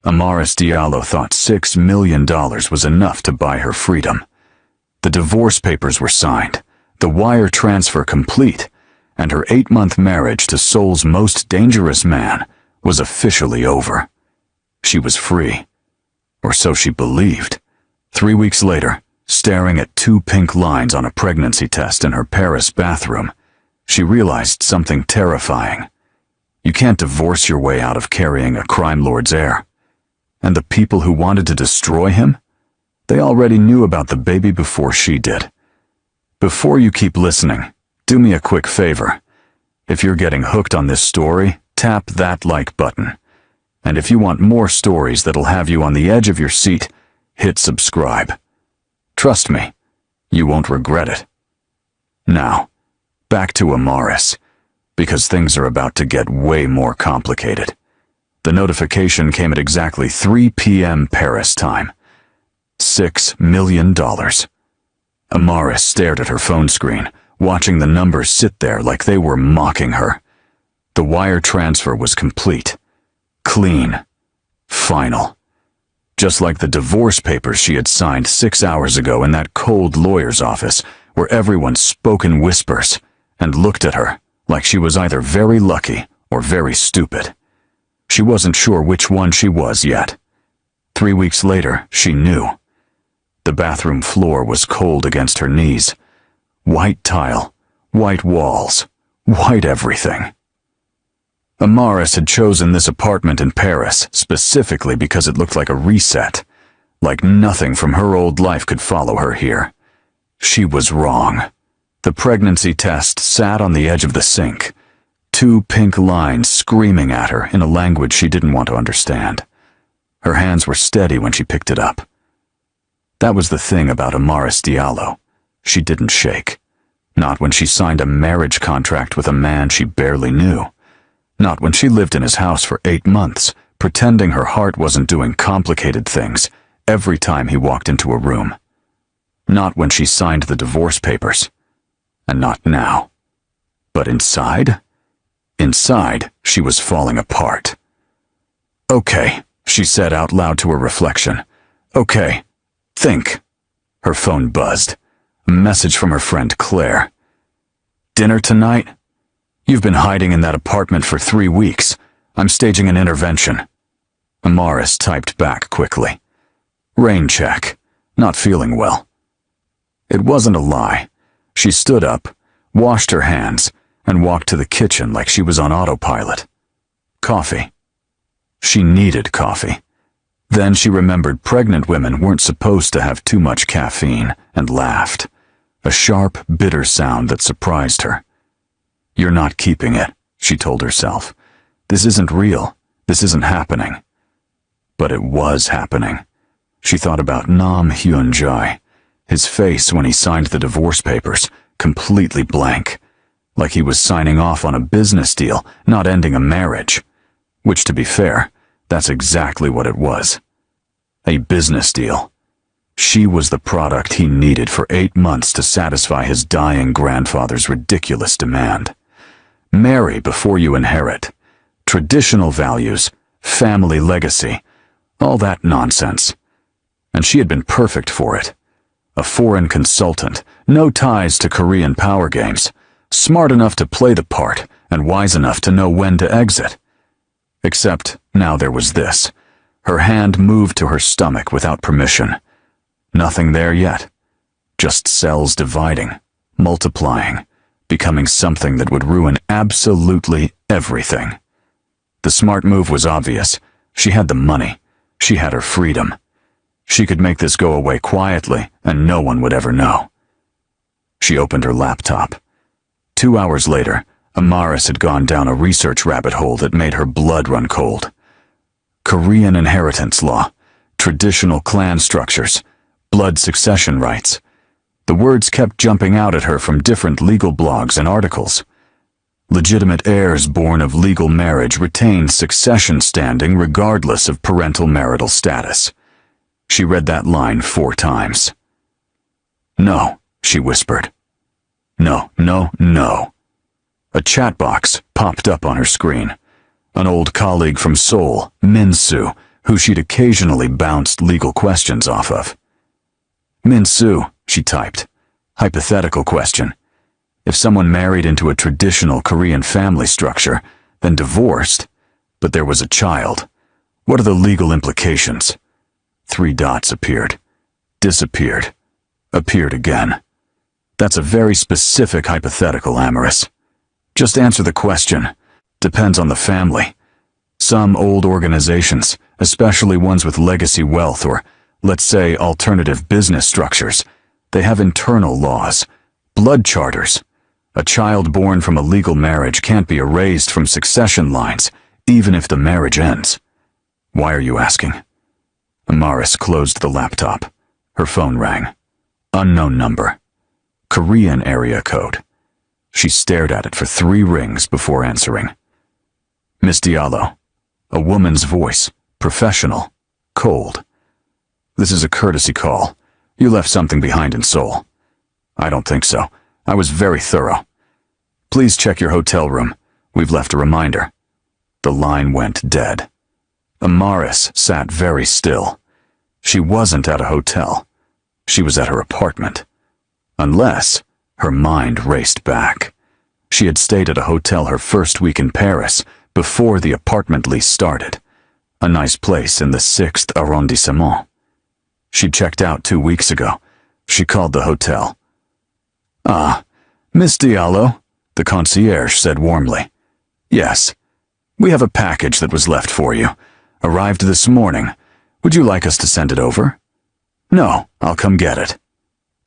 Amaris Diallo thought $6 million was enough to buy her freedom. The divorce papers were signed, the wire transfer complete, and her 8-month marriage to Seoul's most dangerous man was officially over. She was free. Or so she believed. 3 weeks later, staring at 2 pink lines on a pregnancy test in her Paris bathroom, she realized something terrifying. You can't divorce your way out of carrying a crime lord's heir. And the people who wanted to destroy him? They already knew about the baby before she did. Before you keep listening, do me a quick favor. If you're getting hooked on this story, tap that like button. And if you want more stories that'll have you on the edge of your seat, hit subscribe. Trust me, you won't regret it. Now, back to Amaris, because things are about to get way more complicated. The notification came at exactly 3 p.m. Paris time. $6 million. Amaris stared at her phone screen, watching the numbers sit there like they were mocking her. The wire transfer was complete. Clean. Final. Just like the divorce papers she had signed 6 hours ago in that cold lawyer's office where everyone spoke in whispers and looked at her like she was either very lucky or very stupid. She wasn't sure which one she was yet. 3 weeks later, she knew. The bathroom floor was cold against her knees. White tile, white walls, white everything. Amaris had chosen this apartment in Paris specifically because it looked like a reset, like nothing from her old life could follow her here. She was wrong. The pregnancy test sat on the edge of the sink, 2 pink lines screaming at her in a language she didn't want to understand. Her hands were steady when she picked it up. That was the thing about Amaris Diallo. She didn't shake. Not when she signed a marriage contract with a man she barely knew. Not when she lived in his house for 8 months, pretending her heart wasn't doing complicated things every time he walked into a room. Not when she signed the divorce papers. And not now. But inside? Inside, she was falling apart. "Okay," she said out loud to her reflection. "Okay. Think." Her phone buzzed. A message from her friend Claire. "Dinner tonight? You've been hiding in that apartment for 3 weeks. I'm staging an intervention." Amaris typed back quickly. "Rain check. Not feeling well." It wasn't a lie. She stood up, washed her hands, and walked to the kitchen like she was on autopilot. Coffee. She needed coffee. Then she remembered pregnant women weren't supposed to have too much caffeine, and laughed. A sharp, bitter sound that surprised her. "You're not keeping it," she told herself. "This isn't real. This isn't happening." But it was happening. She thought about Nam Hyun-jae, his face when he signed the divorce papers, completely blank, like he was signing off on a business deal, not ending a marriage. Which, to be fair, that's exactly what it was. A business deal. She was the product he needed for 8 months to satisfy his dying grandfather's ridiculous demand. Marry before you inherit. Traditional values, family legacy, all that nonsense. And she had been perfect for it. A foreign consultant, no ties to Korean power games, smart enough to play the part and wise enough to know when to exit. Except now there was this. Her hand moved to her stomach without permission. Nothing there yet. Just cells dividing, multiplying, becoming something that would ruin absolutely everything. The smart move was obvious. She had the money. She had her freedom. She could make this go away quietly, and no one would ever know. She opened her laptop. 2 hours later, Amaris had gone down a research rabbit hole that made her blood run cold. Korean inheritance law, traditional clan structures, blood succession rights. The words kept jumping out at her from different legal blogs and articles. Legitimate heirs born of legal marriage retained succession standing regardless of parental marital status. She read that line 4 times. "No," she whispered. "No, no, no." A chat box popped up on her screen. An old colleague from Seoul, Min-soo, who she'd occasionally bounced legal questions off of. Min-soo, she typed. Hypothetical question. If someone married into a traditional Korean family structure, then divorced, but there was a child, what are the legal implications? 3 dots appeared. Disappeared. Appeared again. That's a very specific hypothetical, Amaris. Just answer the question. Depends on the family. Some old organizations, especially ones with legacy wealth or, let's say, alternative business structures, they have internal laws, blood charters. A child born from a legal marriage can't be erased from succession lines, even if the marriage ends. Why are you asking? Amaris closed the laptop. Her phone rang. Unknown number. Korean area code. She stared at it for 3 rings before answering. Miss Diallo. A woman's voice. Professional. Cold. This is a courtesy call. You left something behind in Seoul. I don't think so. I was very thorough. Please check your hotel room. We've left a reminder. The line went dead. Amaris sat very still. She wasn't at a hotel. She was at her apartment. Unless her mind raced back. She had stayed at a hotel her first week in Paris before the apartment lease started. A nice place in the 6th arrondissement. She'd checked out 2 weeks ago. She called the hotel. Ah, Miss Diallo, the concierge said warmly. Yes, we have a package that was left for you. Arrived this morning. Would you like us to send it over? No, I'll come get it.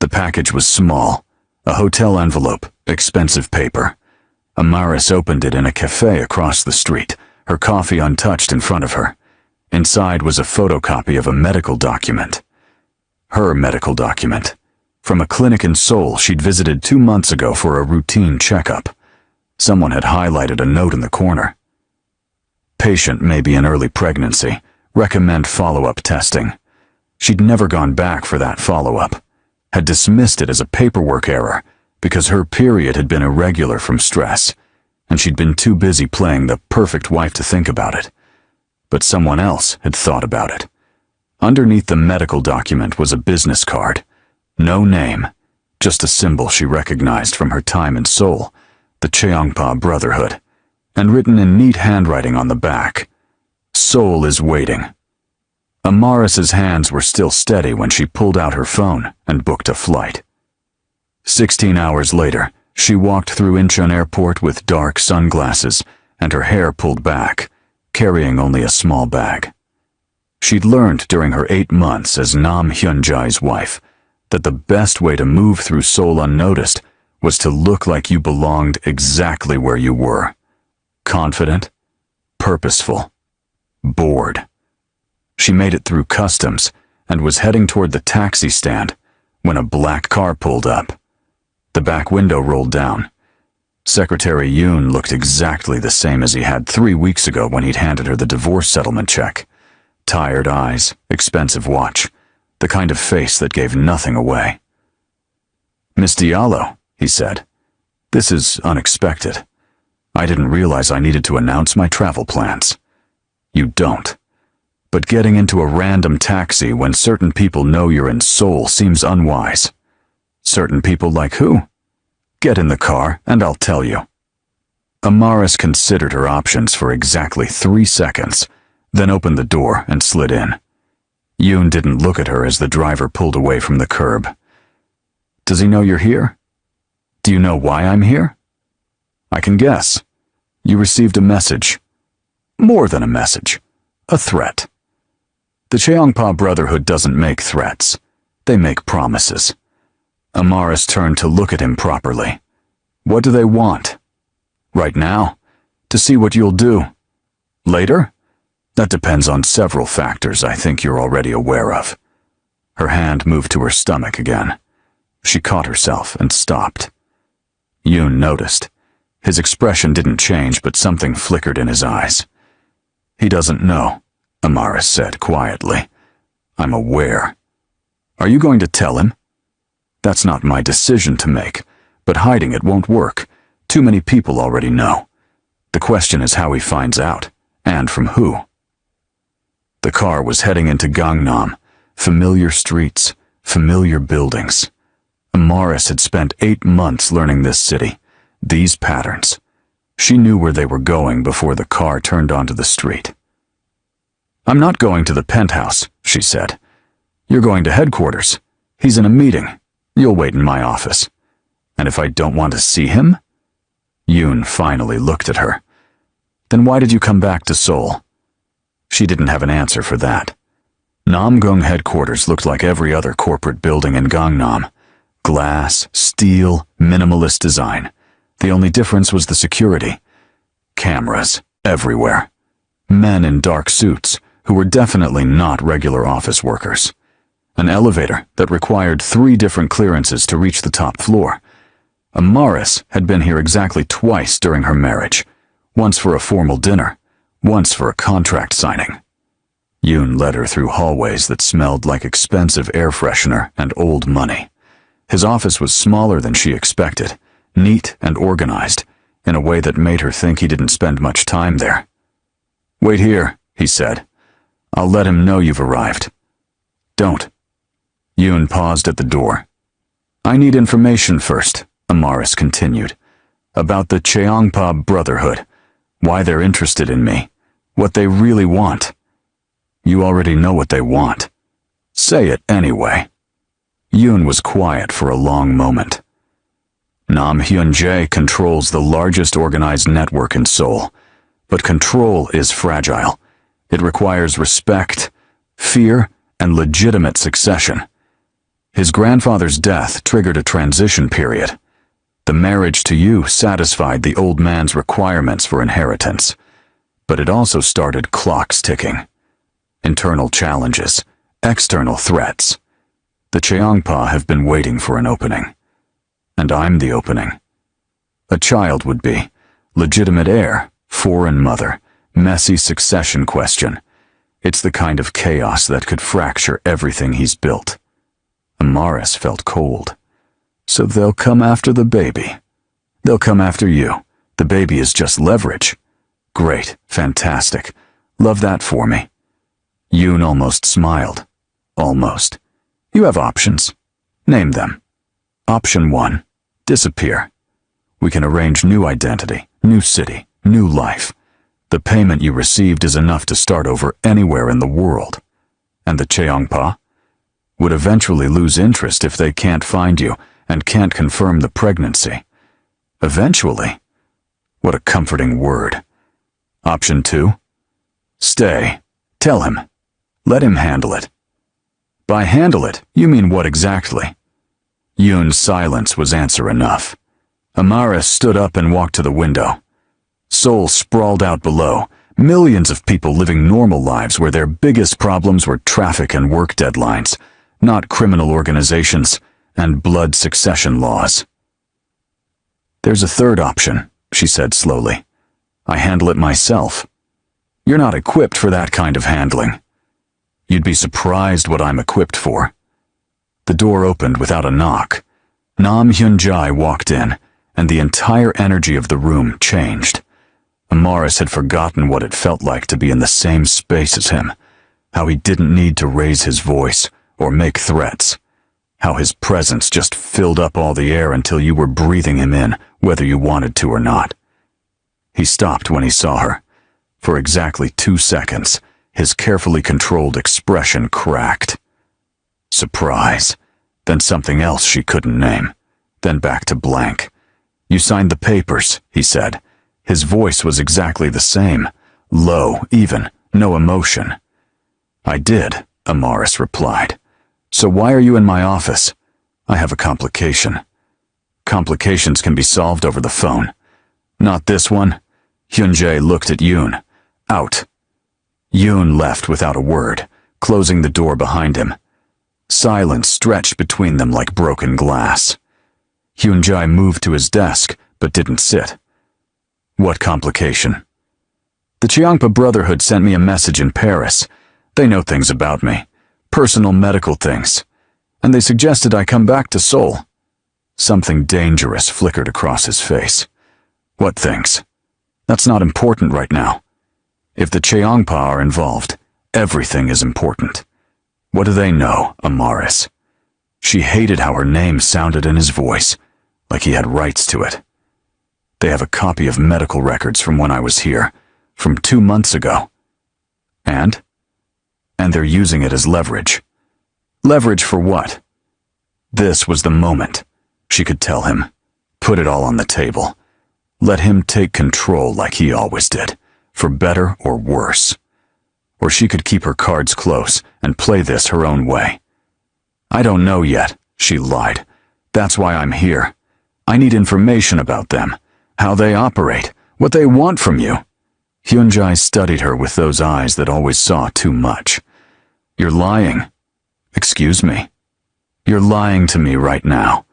The package was small. A hotel envelope, expensive paper. Amaris opened it in a cafe across the street, her coffee untouched in front of her. Inside was a photocopy of a medical document. Her medical document. From a clinic in Seoul she'd visited 2 months ago for a routine checkup. Someone had highlighted a note in the corner. Patient may be in early pregnancy. Recommend follow-up testing. She'd never gone back for that follow-up. Had dismissed it as a paperwork error because her period had been irregular from stress, and she'd been too busy playing the perfect wife to think about it. But someone else had thought about it. Underneath the medical document was a business card. No name, just a symbol she recognized from her time in Seoul, the Cheongpa Brotherhood, and written in neat handwriting on the back, Seoul is waiting. Amaris's hands were still steady when she pulled out her phone and booked a flight. 16 hours later, she walked through Incheon Airport with dark sunglasses and her hair pulled back, carrying only a small bag. She'd learned during her 8 months as Nam Hyunjae's wife that the best way to move through Seoul unnoticed was to look like you belonged exactly where you were. Confident, purposeful, bored. She made it through customs and was heading toward the taxi stand when a black car pulled up. The back window rolled down. Secretary Yoon looked exactly the same as he had 3 weeks ago when he'd handed her the divorce settlement check. Tired eyes, expensive watch, the kind of face that gave nothing away. Miss Diallo, he said, this is unexpected. I didn't realize I needed to announce my travel plans. You don't. But getting into a random taxi when certain people know you're in Seoul seems unwise. Certain people like who? Get in the car and I'll tell you. Amaris considered her options for exactly 3 seconds, then opened the door and slid in. Yoon didn't look at her as the driver pulled away from the curb. Does he know you're here? Do you know why I'm here? I can guess. You received a message. More than a message. A threat. The Cheongpa Brotherhood doesn't make threats. They make promises. Amaris turned to look at him properly. What do they want? Right now? To see what you'll do. Later? That depends on several factors I think you're already aware of. Her hand moved to her stomach again. She caught herself and stopped. Yoon noticed. His expression didn't change, but something flickered in his eyes. He doesn't know, Amaris said quietly. I'm aware. Are you going to tell him? That's not my decision to make, but hiding it won't work. Too many people already know. The question is how he finds out, and from who. The car was heading into Gangnam, familiar streets, familiar buildings. Amaris had spent 8 months learning this city, these patterns. She knew where they were going before the car turned onto the street. "I'm not going to the penthouse," she said. "You're going to headquarters. He's in a meeting. You'll wait in my office. And if I don't want to see him?" Yoon finally looked at her. "Then why did you come back to Seoul?" She didn't have an answer for that. Namgung headquarters looked like every other corporate building in Gangnam. Glass, steel, minimalist design. The only difference was the security. Cameras everywhere. Men in dark suits who were definitely not regular office workers. An elevator that required 3 different clearances to reach the top floor. Amaris had been here exactly twice during her marriage, once for a formal dinner, once for a contract signing. Yoon led her through hallways that smelled like expensive air freshener and old money. His office was smaller than she expected, neat and organized, in a way that made her think he didn't spend much time there. "Wait here," he said. "I'll let him know you've arrived." "Don't." Yoon paused at the door. "I need information first," Amaris continued, "about the Cheongpa Brotherhood, why they're interested in me, what they really want." "You already know what they want. Say it anyway." Yoon was quiet for a long moment. Nam Hyun-jae controls the largest organized network in Seoul, but control is fragile. It requires respect, fear, and legitimate succession. His grandfather's death triggered a transition period. The marriage to you satisfied the old man's requirements for inheritance, but it also started clocks ticking. Internal challenges, external threats. The Cheongpa have been waiting for an opening. And I'm the opening. A child would be. Legitimate heir, foreign mother, messy succession question. It's the kind of chaos that could fracture everything he's built. Amaris felt cold. "So they'll come after the baby. They'll come after you. The baby is just leverage." "Great, fantastic. Love that for me." Yoon almost smiled. "Almost. You have options. Name them." Option 1. Disappear. We can arrange new identity, new city, new life. The payment you received is enough to start over anywhere in the world. And the Cheongpa would eventually lose interest if they can't find you and can't confirm the pregnancy. Eventually? What a comforting word. Option 2. Stay. Tell him. Let him handle it. By handle it, you mean what exactly? Yoon's silence was answer enough. Amaris stood up and walked to the window. Seoul sprawled out below, millions of people living normal lives where their biggest problems were traffic and work deadlines, not criminal organizations and blood succession laws. "There's a third option," she said slowly. "I handle it myself. You're not equipped for that kind of handling. You'd be surprised what I'm equipped for." The door opened without a knock. Nam Hyun-jae walked in, and the entire energy of the room changed. Amaris had forgotten what it felt like to be in the same space as him, how he didn't need to raise his voice or make threats, how his presence just filled up all the air until you were breathing him in, whether you wanted to or not. He stopped when he saw her. For exactly 2 seconds, his carefully controlled expression cracked. Surprise, then something else she couldn't name, then back to blank. "You signed the papers," he said. His voice was exactly the same, low, even, no emotion. "I did," Amaris replied. "So why are you in my office?" "I have a complication." "Complications can be solved over the phone." "Not this one." Hyun-jae looked at Yoon. "Out." Yoon left without a word, closing the door behind him. Silence stretched between them like broken glass. Hyun-jae moved to his desk, but didn't sit. "What complication?" "The Cheongpa Brotherhood sent me a message in Paris. They know things about me, personal medical things, and they suggested I come back to Seoul." Something dangerous flickered across his face. "What things?" "That's not important right now. If the Cheongpa are involved, Everything is important. What do they know, Amaris? She hated how her name sounded in his voice, like he had rights to it. They have a copy of medical records from when I was here, from 2 months ago. And they're using it as leverage. Leverage for what? This was the moment. She could tell him. Put it all on the table. Let him take control like he always did, for better or worse. Or she could keep her cards close and play this her own way. I don't know yet, she lied. That's why I'm here. I need information about them, how they operate, what they want from you. Hyunjae studied her with those eyes that always saw too much. You're lying. Excuse me. You're lying to me right now.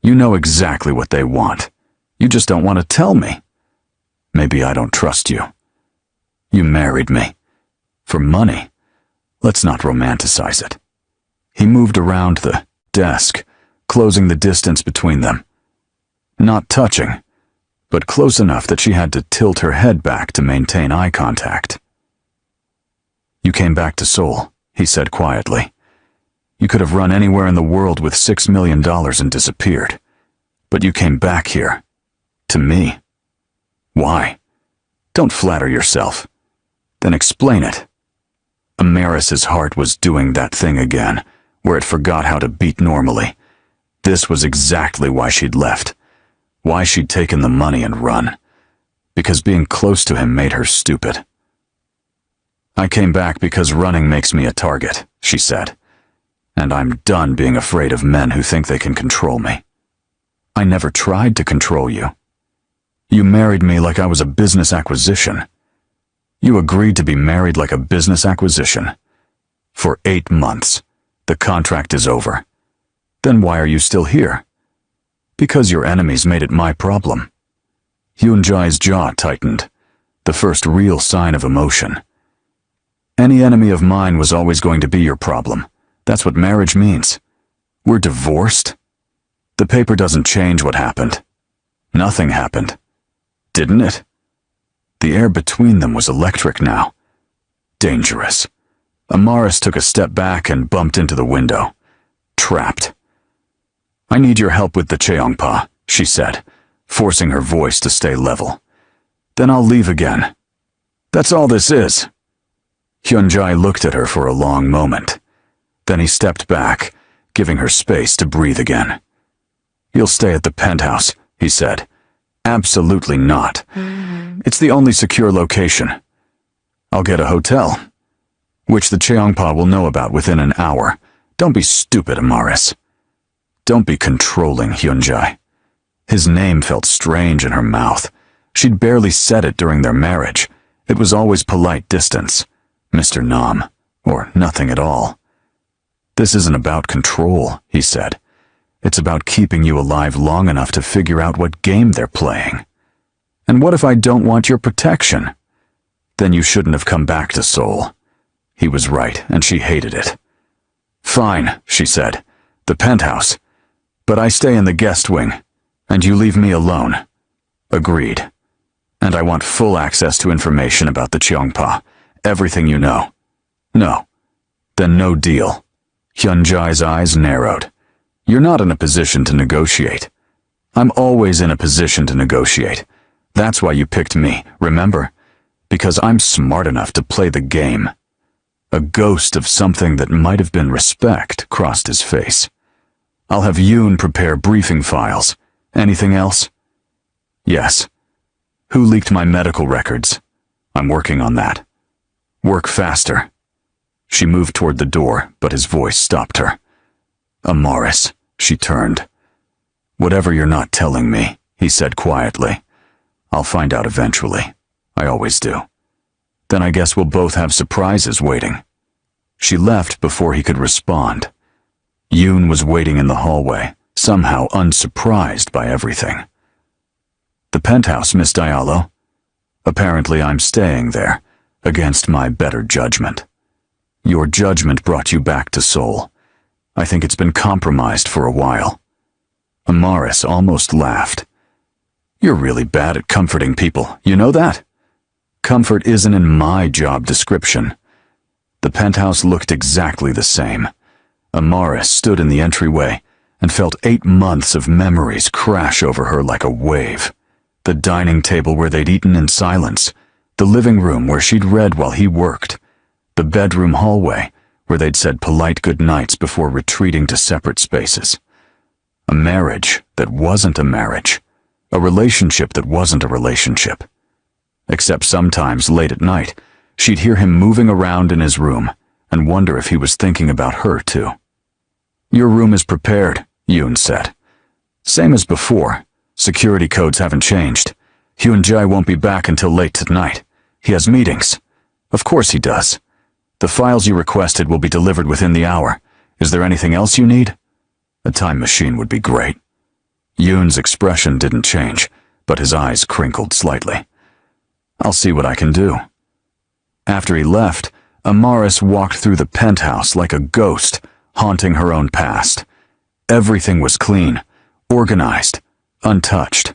You know exactly what they want. You just don't want to tell me. Maybe I don't trust you. You married me. For money. Let's not romanticize it. He moved around the desk, closing the distance between them. Not touching, but close enough that she had to tilt her head back to maintain eye contact. You came back to Seoul, he said quietly. You could have run anywhere in the world with $6 million and disappeared. But you came back here. To me. Why? Don't flatter yourself. Then explain it. Amaris's heart was doing that thing again, where it forgot how to beat normally. This was exactly why she'd left. Why she'd taken the money and run. Because being close to him made her stupid. I came back because running makes me a target, she said. And I'm done being afraid of men who think they can control me. I never tried to control you. You married me like I was a business acquisition. You agreed to be married like a business acquisition. For 8 months. The contract is over. Then why are you still here? Because your enemies made it my problem. Hyunjae's jaw tightened, the first real sign of emotion. Any enemy of mine was always going to be your problem. That's what marriage means. We're divorced? The paper doesn't change what happened. Nothing happened. Didn't it? The air between them was electric now. Dangerous. Amaris took a step back and bumped into the window. Trapped. I need your help with the Cheongpa, she said, forcing her voice to stay level. Then I'll leave again. That's all this is. Hyunjae looked at her for a long moment. Then he stepped back, giving her space to breathe again. You'll stay at the penthouse, he said. Absolutely not. It's the only secure location. I'll get a hotel, which the Cheongpa will know about within an hour. Don't be stupid, Amaris. Don't be controlling, Hyunjae. His name felt strange in her mouth. She'd barely said it during their marriage. It was always polite distance. Mr. Nam, or nothing at all. This isn't about control, he said. It's about keeping you alive long enough to figure out what game they're playing. And what if I don't want your protection? Then you shouldn't have come back to Seoul. He was right, and she hated it. Fine, she said. The penthouse. But I stay in the guest wing, and you leave me alone. Agreed. And I want full access to information about the Cheongpa. Everything you know. No. Then no deal. Hyunjae's eyes narrowed. You're not in a position to negotiate. I'm always in a position to negotiate. That's why you picked me, remember? Because I'm smart enough to play the game. A ghost of something that might have been respect crossed his face. I'll have Yoon prepare briefing files. Anything else? Yes. Who leaked my medical records? I'm working on that. Work faster. She moved toward the door, but his voice stopped her. Amaris, she turned. Whatever you're not telling me, he said quietly. I'll find out eventually. I always do. Then I guess we'll both have surprises waiting. She left before he could respond. Yoon was waiting in the hallway, somehow unsurprised by everything. The penthouse, Miss Diallo. Apparently I'm staying there, against my better judgment. Your judgment brought you back to Seoul. I think it's been compromised for a while. Amaris almost laughed. You're really bad at comforting people, you know that? Comfort isn't in my job description. The penthouse looked exactly the same. Amaris stood in the entryway and felt 8 months of memories crash over her like a wave. The dining table where they'd eaten in silence, the living room where she'd read while he worked, the bedroom hallway where they'd said polite goodnights before retreating to separate spaces. A marriage that wasn't a marriage. A relationship that wasn't a relationship. Except sometimes, late at night, she'd hear him moving around in his room and wonder if he was thinking about her too. "Your room is prepared," Yoon said. "Same as before. Security codes haven't changed. Hyun-jae won't be back until late tonight. He has meetings." "Of course he does. The files you requested will be delivered within the hour. Is there anything else you need?" A time machine would be great. Yoon's expression didn't change, but his eyes crinkled slightly. "I'll see what I can do." After he left, Amaris walked through the penthouse like a ghost, haunting her own past. Everything was clean, organized, untouched.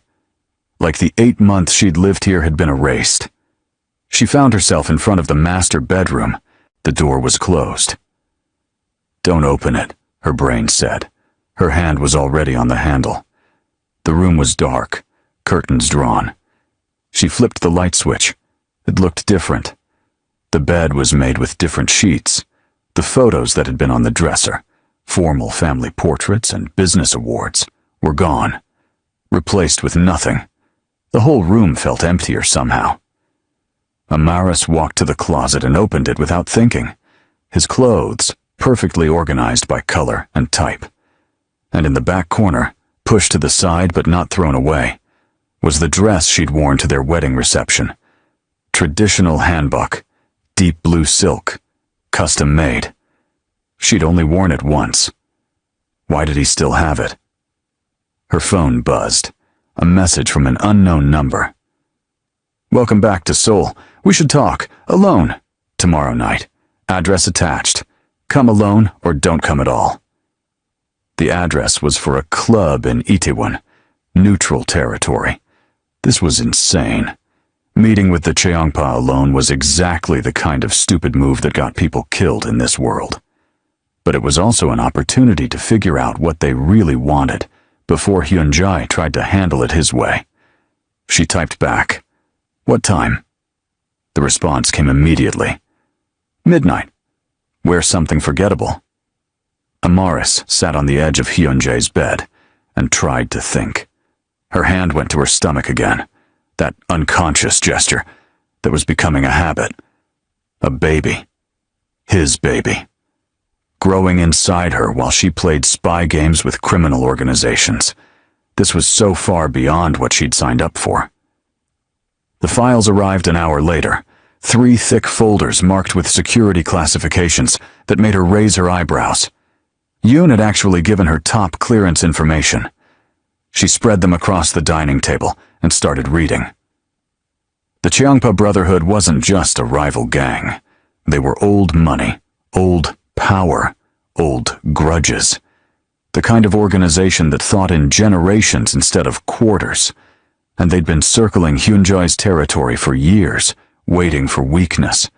Like the 8 months she'd lived here had been erased. She found herself in front of the master bedroom. The door was closed. "Don't open it," her brain said. Her hand was already on the handle. The room was dark, curtains drawn. She flipped the light switch. It looked different. The bed was made with different sheets. The photos that had been on the dresser, formal family portraits and business awards, were gone, replaced with nothing. The whole room felt emptier somehow. Amaris walked to the closet and opened it without thinking. His clothes, perfectly organized by color and type. And in the back corner, pushed to the side but not thrown away, was the dress she'd worn to their wedding reception. Traditional hanbok, deep blue silk, custom made. She'd only worn it once. Why did he still have it? Her phone buzzed. A message from an unknown number. "Welcome back to Seoul. We should talk, alone, tomorrow night. Address attached. Come alone or don't come at all." The address was for a club in Itaewon, neutral territory. This was insane. Meeting with the Cheongpa alone was exactly the kind of stupid move that got people killed in this world. But it was also an opportunity to figure out what they really wanted before Hyun-jae tried to handle it his way. She typed back, "What time?" The response came immediately. "Midnight. Wear something forgettable." Amaris sat on the edge of Hyun-jae's bed and tried to think. Her hand went to her stomach again, that unconscious gesture that was becoming a habit. A baby. His baby. Growing inside her while she played spy games with criminal organizations. This was so far beyond what she'd signed up for. The files arrived an hour later, 3 thick folders marked with security classifications that made her raise her eyebrows. Yoon had actually given her top clearance information. She spread them across the dining table and started reading. The Cheongpa Brotherhood wasn't just a rival gang. They were old money, old power, old grudges. The kind of organization that thought in generations instead of quarters. And they'd been circling Hyun-jae's territory for years, waiting for weakness.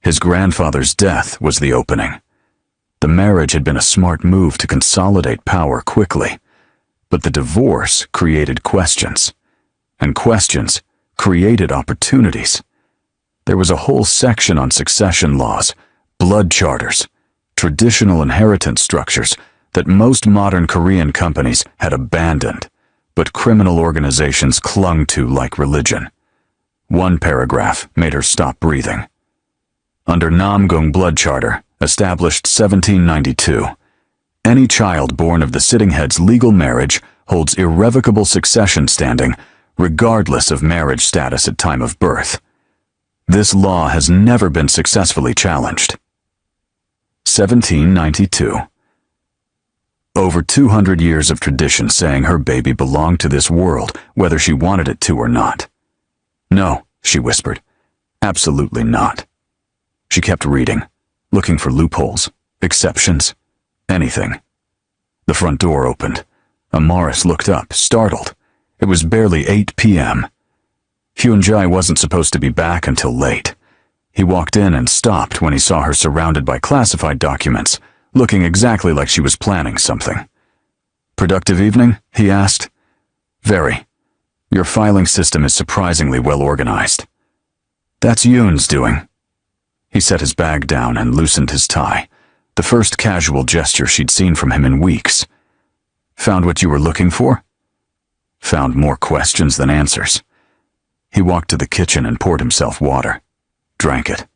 His grandfather's death was the opening. The marriage had been a smart move to consolidate power quickly. But the divorce created questions. And questions created opportunities. There was a whole section on succession laws, blood charters, traditional inheritance structures that most modern Korean companies had abandoned, but criminal organizations clung to like religion. One paragraph made her stop breathing. Under Namgung Blood Charter, established 1792, any child born of the sitting head's legal marriage holds irrevocable succession standing, regardless of marriage status at time of birth. This law has never been successfully challenged. 1792. Over 200 years of tradition saying her baby belonged to this world, whether she wanted it to or not. "No," she whispered. "Absolutely not." She kept reading, looking for loopholes, exceptions, anything. The front door opened. Amaris looked up, startled. It was barely 8 p.m. Hyun-jae wasn't supposed to be back until late. He walked in and stopped when he saw her surrounded by classified documents, looking exactly like she was planning something. "Productive evening?" he asked. "Very. Your filing system is surprisingly well organized." "That's Yoon's doing." He set his bag down and loosened his tie, the first casual gesture she'd seen from him in weeks. "Found what you were looking for?" Found more questions than answers. He walked to the kitchen and poured himself water. Drank it.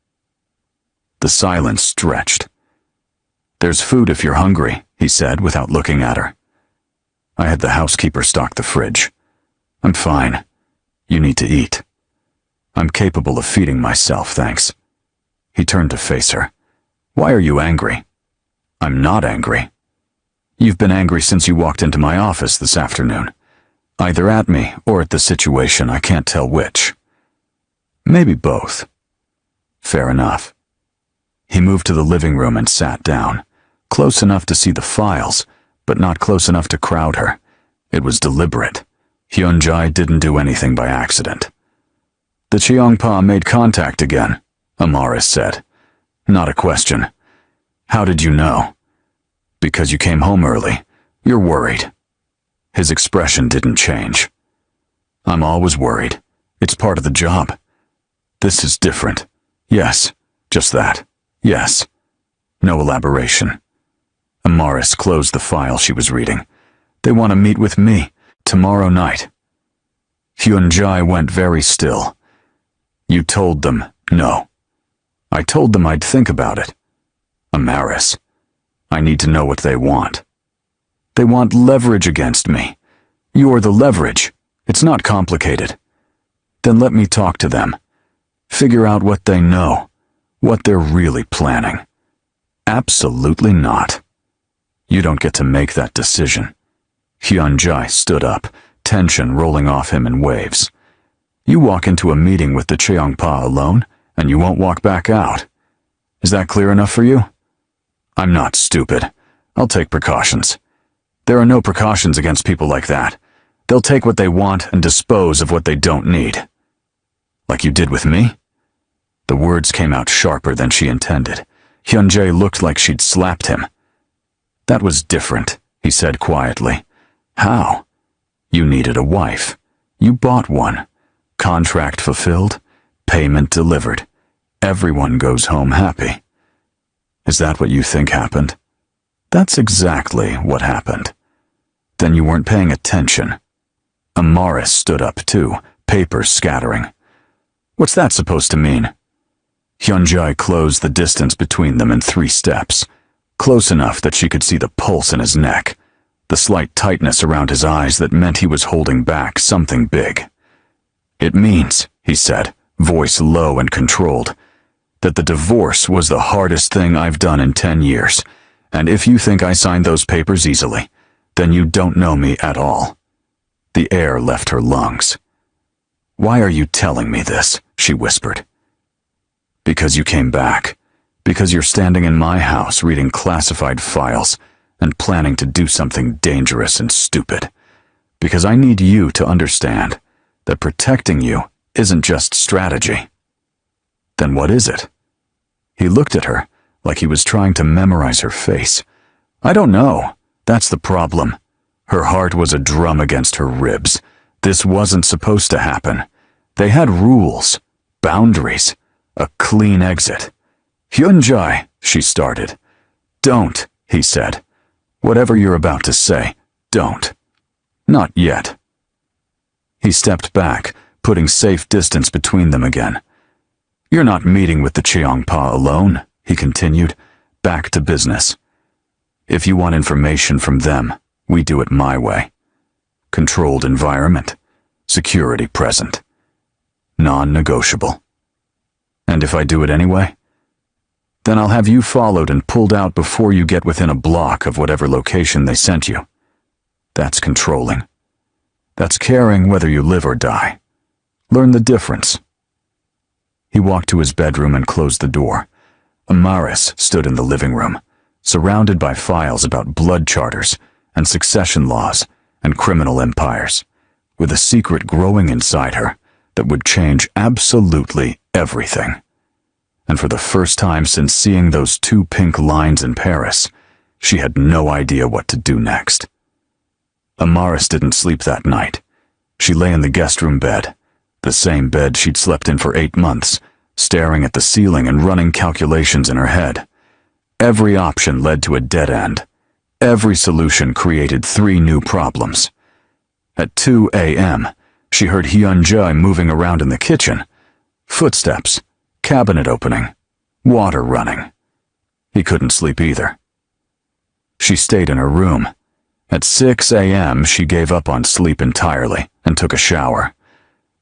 The silence stretched. "There's food if you're hungry," he said without looking at her. "I had the housekeeper stock the fridge. I'm fine. You need to eat." "I'm capable of feeding myself, thanks." He turned to face her. "Why are you angry?" "I'm not angry." "You've been angry since you walked into my office this afternoon. Either at me or at the situation, I can't tell which." "Maybe both." "Fair enough." He moved to the living room and sat down, close enough to see the files, but not close enough to crowd her. It was deliberate. Hyun-jae didn't do anything by accident. "The Cheongpa made contact again," Amaris said. "Not a question." "How did you know?" "Because you came home early. You're worried." His expression didn't change. "I'm always worried. It's part of the job." "This is different." "Yes, just that. Yes." No elaboration. Amaris closed the file she was reading. "They want to meet with me tomorrow night." Hyun-jae went very still. "You told them no." "I told them I'd think about it." "Amaris, I need to know what they want." "They want leverage against me." "You're the leverage. It's not complicated." "Then let me talk to them. Figure out what they know, what they're really planning." "Absolutely not. You don't get to make that decision." Hyun-jae stood up, tension rolling off him in waves. "You walk into a meeting with the Cheongpa alone, and you won't walk back out. Is that clear enough for you?" "I'm not stupid. I'll take precautions." "There are no precautions against people like that. They'll take what they want and dispose of what they don't need." "Like you did with me?" The words came out sharper than she intended. Hyun-jae looked like she'd slapped him. "That was different," he said quietly. "How?" "You needed a wife. You bought one. Contract fulfilled. Payment delivered. Everyone goes home happy." "Is that what you think happened?" "That's exactly what happened." "Then you weren't paying attention." Amaris stood up too, papers scattering. "What's that supposed to mean?" Hyun-jae closed the distance between them in 3 steps, close enough that she could see the pulse in his neck, the slight tightness around his eyes that meant he was holding back something big. "It means," he said, voice low and controlled, "that the divorce was the hardest thing I've done in 10 years, and if you think I signed those papers easily, then you don't know me at all." The air left her lungs. "Why are you telling me this?" she whispered. "Because you came back. Because you're standing in my house reading classified files and planning to do something dangerous and stupid. Because I need you to understand that protecting you isn't just strategy." "Then what is it?" He looked at her like he was trying to memorize her face. "I don't know. That's the problem." Her heart was a drum against her ribs. This wasn't supposed to happen. They had rules, boundaries, a clean exit. "Hyun-jae," she started. "Don't," he said. "Whatever you're about to say, don't. Not yet." He stepped back, putting safe distance between them again. "You're not meeting with the Cheongpa alone," he continued, back to business. "If you want information from them, we do it my way. Controlled environment, security present, non-negotiable. And if I do it anyway, then I'll have you followed and pulled out before you get within a block of whatever location they sent you. That's controlling. That's caring whether you live or die. Learn the difference." He walked to his bedroom and closed the door. Amaris stood in the living room, surrounded by files about blood charters and succession laws and criminal empires, with a secret growing inside her that would change absolutely everything. and for the first time since seeing those two pink lines in Paris, she had no idea what to do next. Amaris didn't sleep that night. She lay in the guest room bed, the same bed she'd slept in for 8 months, staring at the ceiling and running calculations in her head. Every option led to a dead end. Every solution created 3 new problems. At 2 a.m., she heard Hyun-jae moving around in the kitchen. Footsteps, cabinet opening, water running. He couldn't sleep either. She stayed in her room. At 6 a.m., she gave up on sleep entirely and took a shower.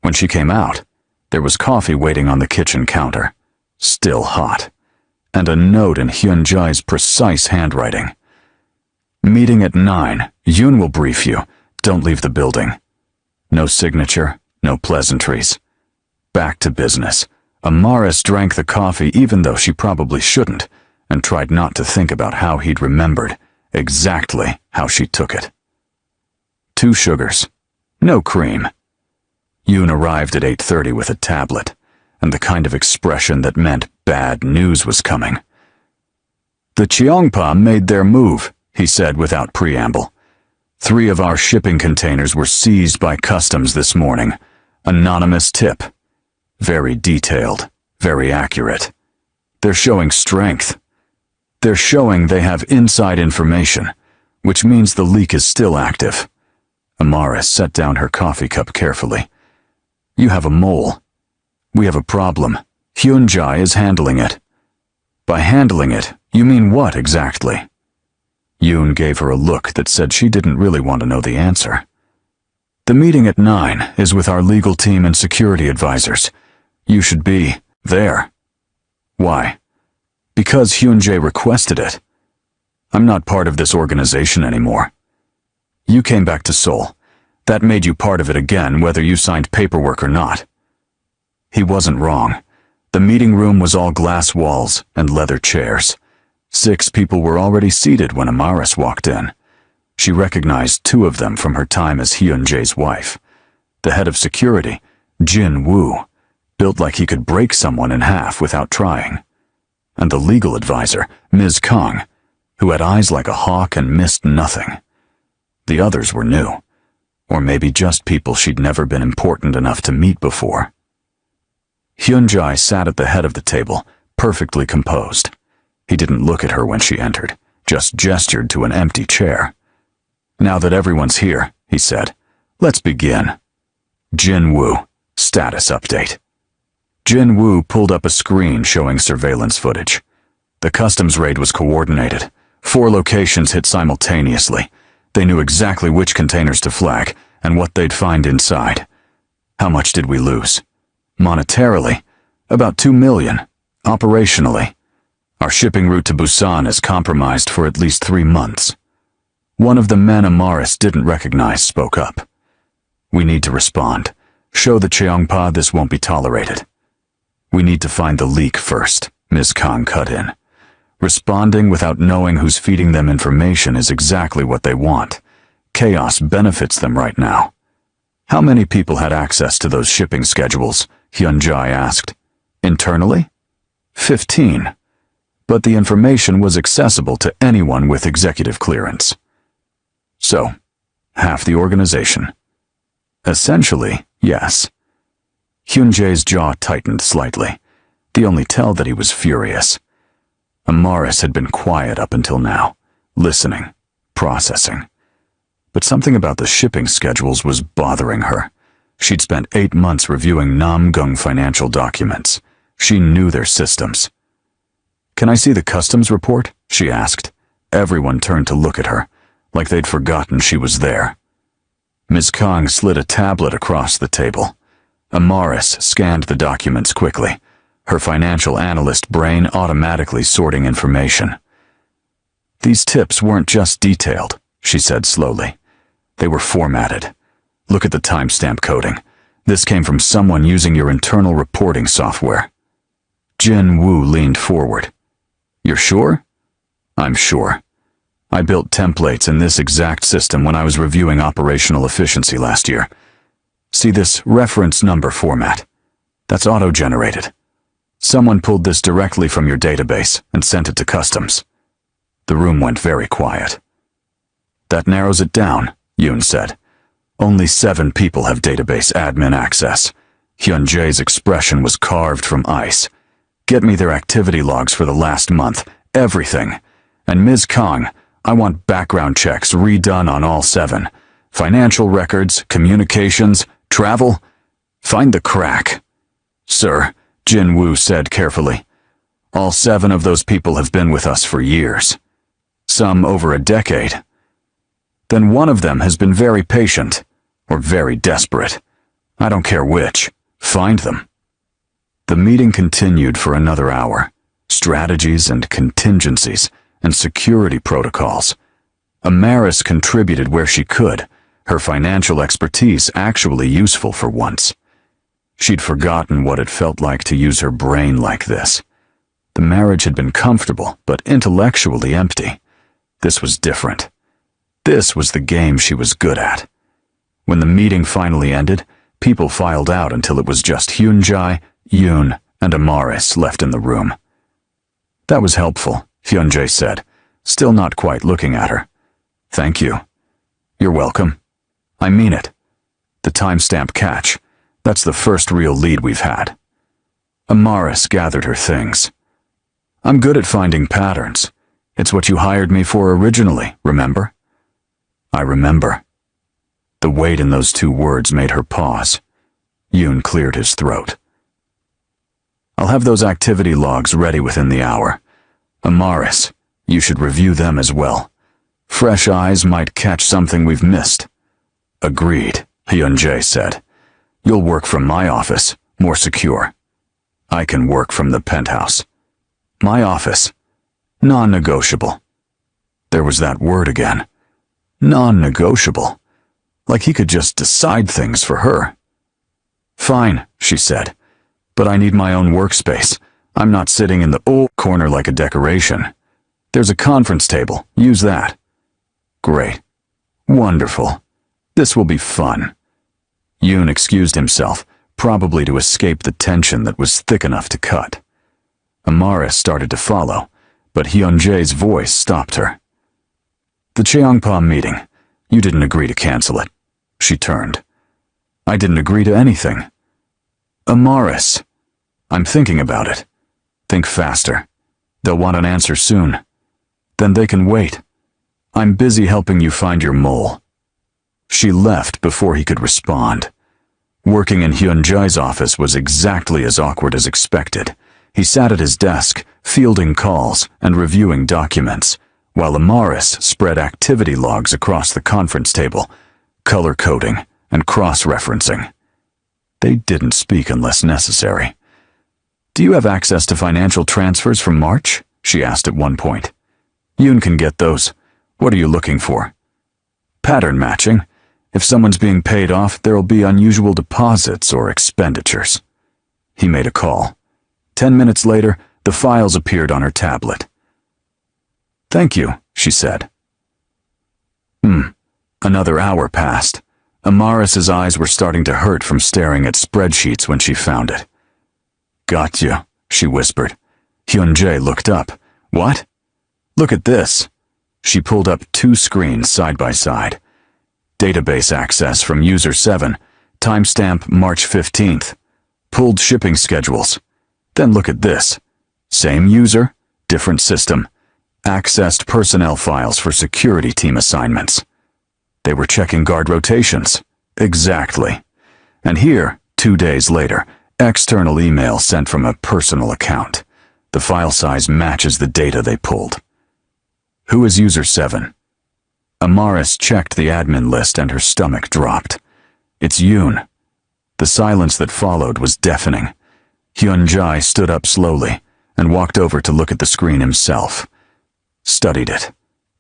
When she came out, there was coffee waiting on the kitchen counter, still hot, and a note in Hyun-jae's precise handwriting. Meeting at 9, Yoon will brief you. Don't leave the building. No signature, no pleasantries. Back to business. Amaris drank the coffee even though she probably shouldn't, and tried not to think about how he'd remembered exactly how she took it. 2 sugars. No cream. Yoon arrived at 8:30 with a tablet, and the kind of expression that meant bad news was coming. The Cheongpa made their move, he said without preamble. 3 of our shipping containers were seized by customs this morning. Anonymous tip. Very detailed, very accurate. They're showing strength. They're showing they have inside information, which means the leak is still active. Amaris set down her coffee cup carefully. You have a mole. We have a problem. Hyun-jae is handling it. By handling it, you mean what exactly? Yoon gave her a look that said she didn't really want to know the answer. The meeting at 9 is with our legal team and security advisors. You should be there. Why? Because Hyun-jae requested it. I'm not part of this organization anymore. You came back to Seoul. That made you part of it again, whether you signed paperwork or not. He wasn't wrong. The meeting room was all glass walls and leather chairs. 6 people were already seated when Amaris walked in. She recognized 2 of them from her time as Hyun-jae's wife. The head of security, Jin Woo, built like he could break someone in half without trying. And the legal advisor, Ms. Kang, who had eyes like a hawk and missed nothing. The others were new, or maybe just people she'd never been important enough to meet before. Hyun-jae sat at the head of the table, perfectly composed. He didn't look at her when she entered, just gestured to an empty chair. Now that everyone's here, he said, let's begin. Jin Woo, status update. Jin Woo pulled up a screen showing surveillance footage. The customs raid was coordinated. 4 locations hit simultaneously. They knew exactly which containers to flag and what they'd find inside. How much did we lose? Monetarily, about 2 million. Operationally, our shipping route to Busan is compromised for at least 3 months. One of the men Amaris didn't recognize spoke up. We need to respond. Show the Cheongpa this won't be tolerated. We need to find the leak first, Ms. Kang cut in. Responding without knowing who's feeding them information is exactly what they want. Chaos benefits them right now. How many people had access to those shipping schedules? Hyun-jae asked. Internally? 15. But the information was accessible to anyone with executive clearance. So, half the organization. Essentially, yes. Hyun-jae's jaw tightened slightly, the only tell that he was furious. Amaris had been quiet up until now, listening, processing. But something about the shipping schedules was bothering her. She'd spent 8 months reviewing Namgung financial documents. She knew their systems. Can I see the customs report? She asked. Everyone turned to look at her, like they'd forgotten she was there. Ms. Kang slid a tablet across the table. Amaris scanned the documents quickly, her financial analyst brain automatically sorting information. These tips weren't just detailed, she said slowly. They were formatted. Look at the timestamp coding. This came from someone using your internal reporting software. Jin Woo leaned forward. You're sure? I'm sure. I built templates in this exact system when I was reviewing operational efficiency last year. See this reference number format? That's auto-generated. Someone pulled this directly from your database and sent it to customs. The room went very quiet. That narrows it down, Yoon said. Only 7 people have database admin access. Hyun-jae's expression was carved from ice. Get me their activity logs for the last month, everything. And Ms. Kang, I want background checks redone on all 7. Financial records, communications, travel. Find the crack. Sir, Jin Woo said carefully. All 7 of those people have been with us for years. Some over a decade. Then one of them has been very patient, or very desperate. I don't care which. Find them. The meeting continued for another hour. Strategies and contingencies and security protocols. Amaris contributed where she could, her financial expertise actually useful for once. She'd forgotten what it felt like to use her brain like this. The marriage had been comfortable, but intellectually empty. This was different. This was the game she was good at. When the meeting finally ended, people filed out until it was just Hyun-jae, Yoon, and Amaris left in the room. That was helpful, Hyun-jae said, still not quite looking at her. Thank you. You're welcome. I mean it. The timestamp catch. That's the first real lead we've had. Amaris gathered her things. I'm good at finding patterns. It's what you hired me for originally, remember? I remember. The weight in those 2 words made her pause. Yoon cleared his throat. I'll have those activity logs ready within the hour. Amaris, you should review them as well. Fresh eyes might catch something we've missed. Agreed, Hyun-jae said. You'll work from my office, more secure. I can work from the penthouse. My office. Non-negotiable. There was that word again. Non-negotiable. Like he could just decide things for her. Fine, she said. But I need my own workspace. I'm not sitting in the old corner like a decoration. There's a conference table. Use that. Great. Wonderful. This will be fun. Yoon excused himself, probably to escape the tension that was thick enough to cut. Amaris started to follow, but Hyun-jae's voice stopped her. The Cheongpa meeting. You didn't agree to cancel it. She turned. I didn't agree to anything. Amaris. I'm thinking about it. Think faster. They'll want an answer soon. Then they can wait. I'm busy helping you find your mole. She left before he could respond. Working in Hyun-jae's office was exactly as awkward as expected. He sat at his desk, fielding calls and reviewing documents, while Amaris spread activity logs across the conference table, color-coding and cross-referencing. They didn't speak unless necessary. Do you have access to financial transfers from March? She asked at one point. Yoon can get those. What are you looking for? Pattern matching. If someone's being paid off, there'll be unusual deposits or expenditures. He made a call. 10 minutes later, the files appeared on her tablet. Thank you, she said. Another hour passed. Amaris's eyes were starting to hurt from staring at spreadsheets when she found it. Got you, she whispered. Hyun-jae looked up. What? Look at this. She pulled up 2 screens side by side. Database access from user 7, timestamp March 15th. Pulled shipping schedules. Then look at this. Same user, different system. Accessed personnel files for security team assignments. They were checking guard rotations. Exactly. And here, 2 days later, external email sent from a personal account. The file size matches the data they pulled. Who is user 7? Amaris checked the admin list and her stomach dropped. It's Yoon. The silence that followed was deafening. Hyun-jae stood up slowly and walked over to look at the screen himself. Studied it.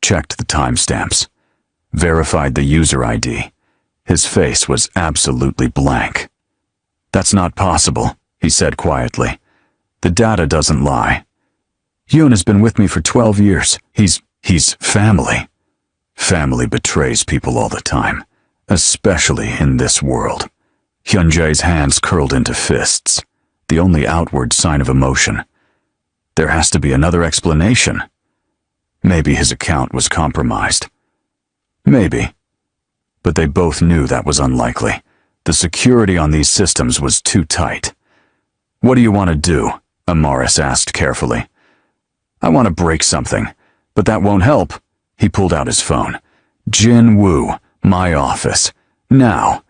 Checked the timestamps. Verified the user ID. His face was absolutely blank. That's not possible, he said quietly. The data doesn't lie. Yoon has been with me for 12 years. He's family. Family betrays people all the time, especially in this world. Hyun-jae's hands curled into fists. the only outward sign of emotion. There has to be another explanation. Maybe his account was compromised. Maybe. But they both knew that was unlikely. The security on these systems was too tight. "What do you want to do?" Amaris asked carefully. "I want to break something, but that won't help." He pulled out his phone. "Jin Woo, my office. Now.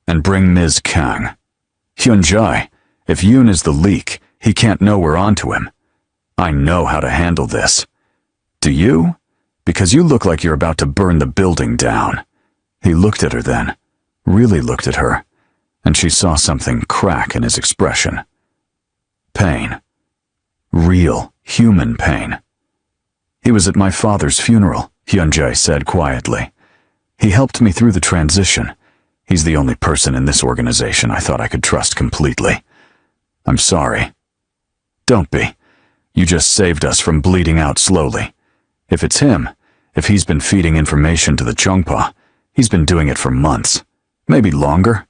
And bring Ms. Kang." "Hyunjae, if Yoon is the leak, he can't know we're onto him. I know how to handle this." "Do you? Because you look like you're about to burn the building down." He looked at her then, really looked at her, and she saw something crack in his expression. Pain. Real, human pain. "He was at my father's funeral," Hyunjae said quietly. "He helped me through the transition. He's the only person in this organization I thought I could trust completely. I'm sorry." "Don't be. You just saved us from bleeding out slowly. If it's him, if he's been feeding information to the Chongpa, he's been doing it for months, maybe longer."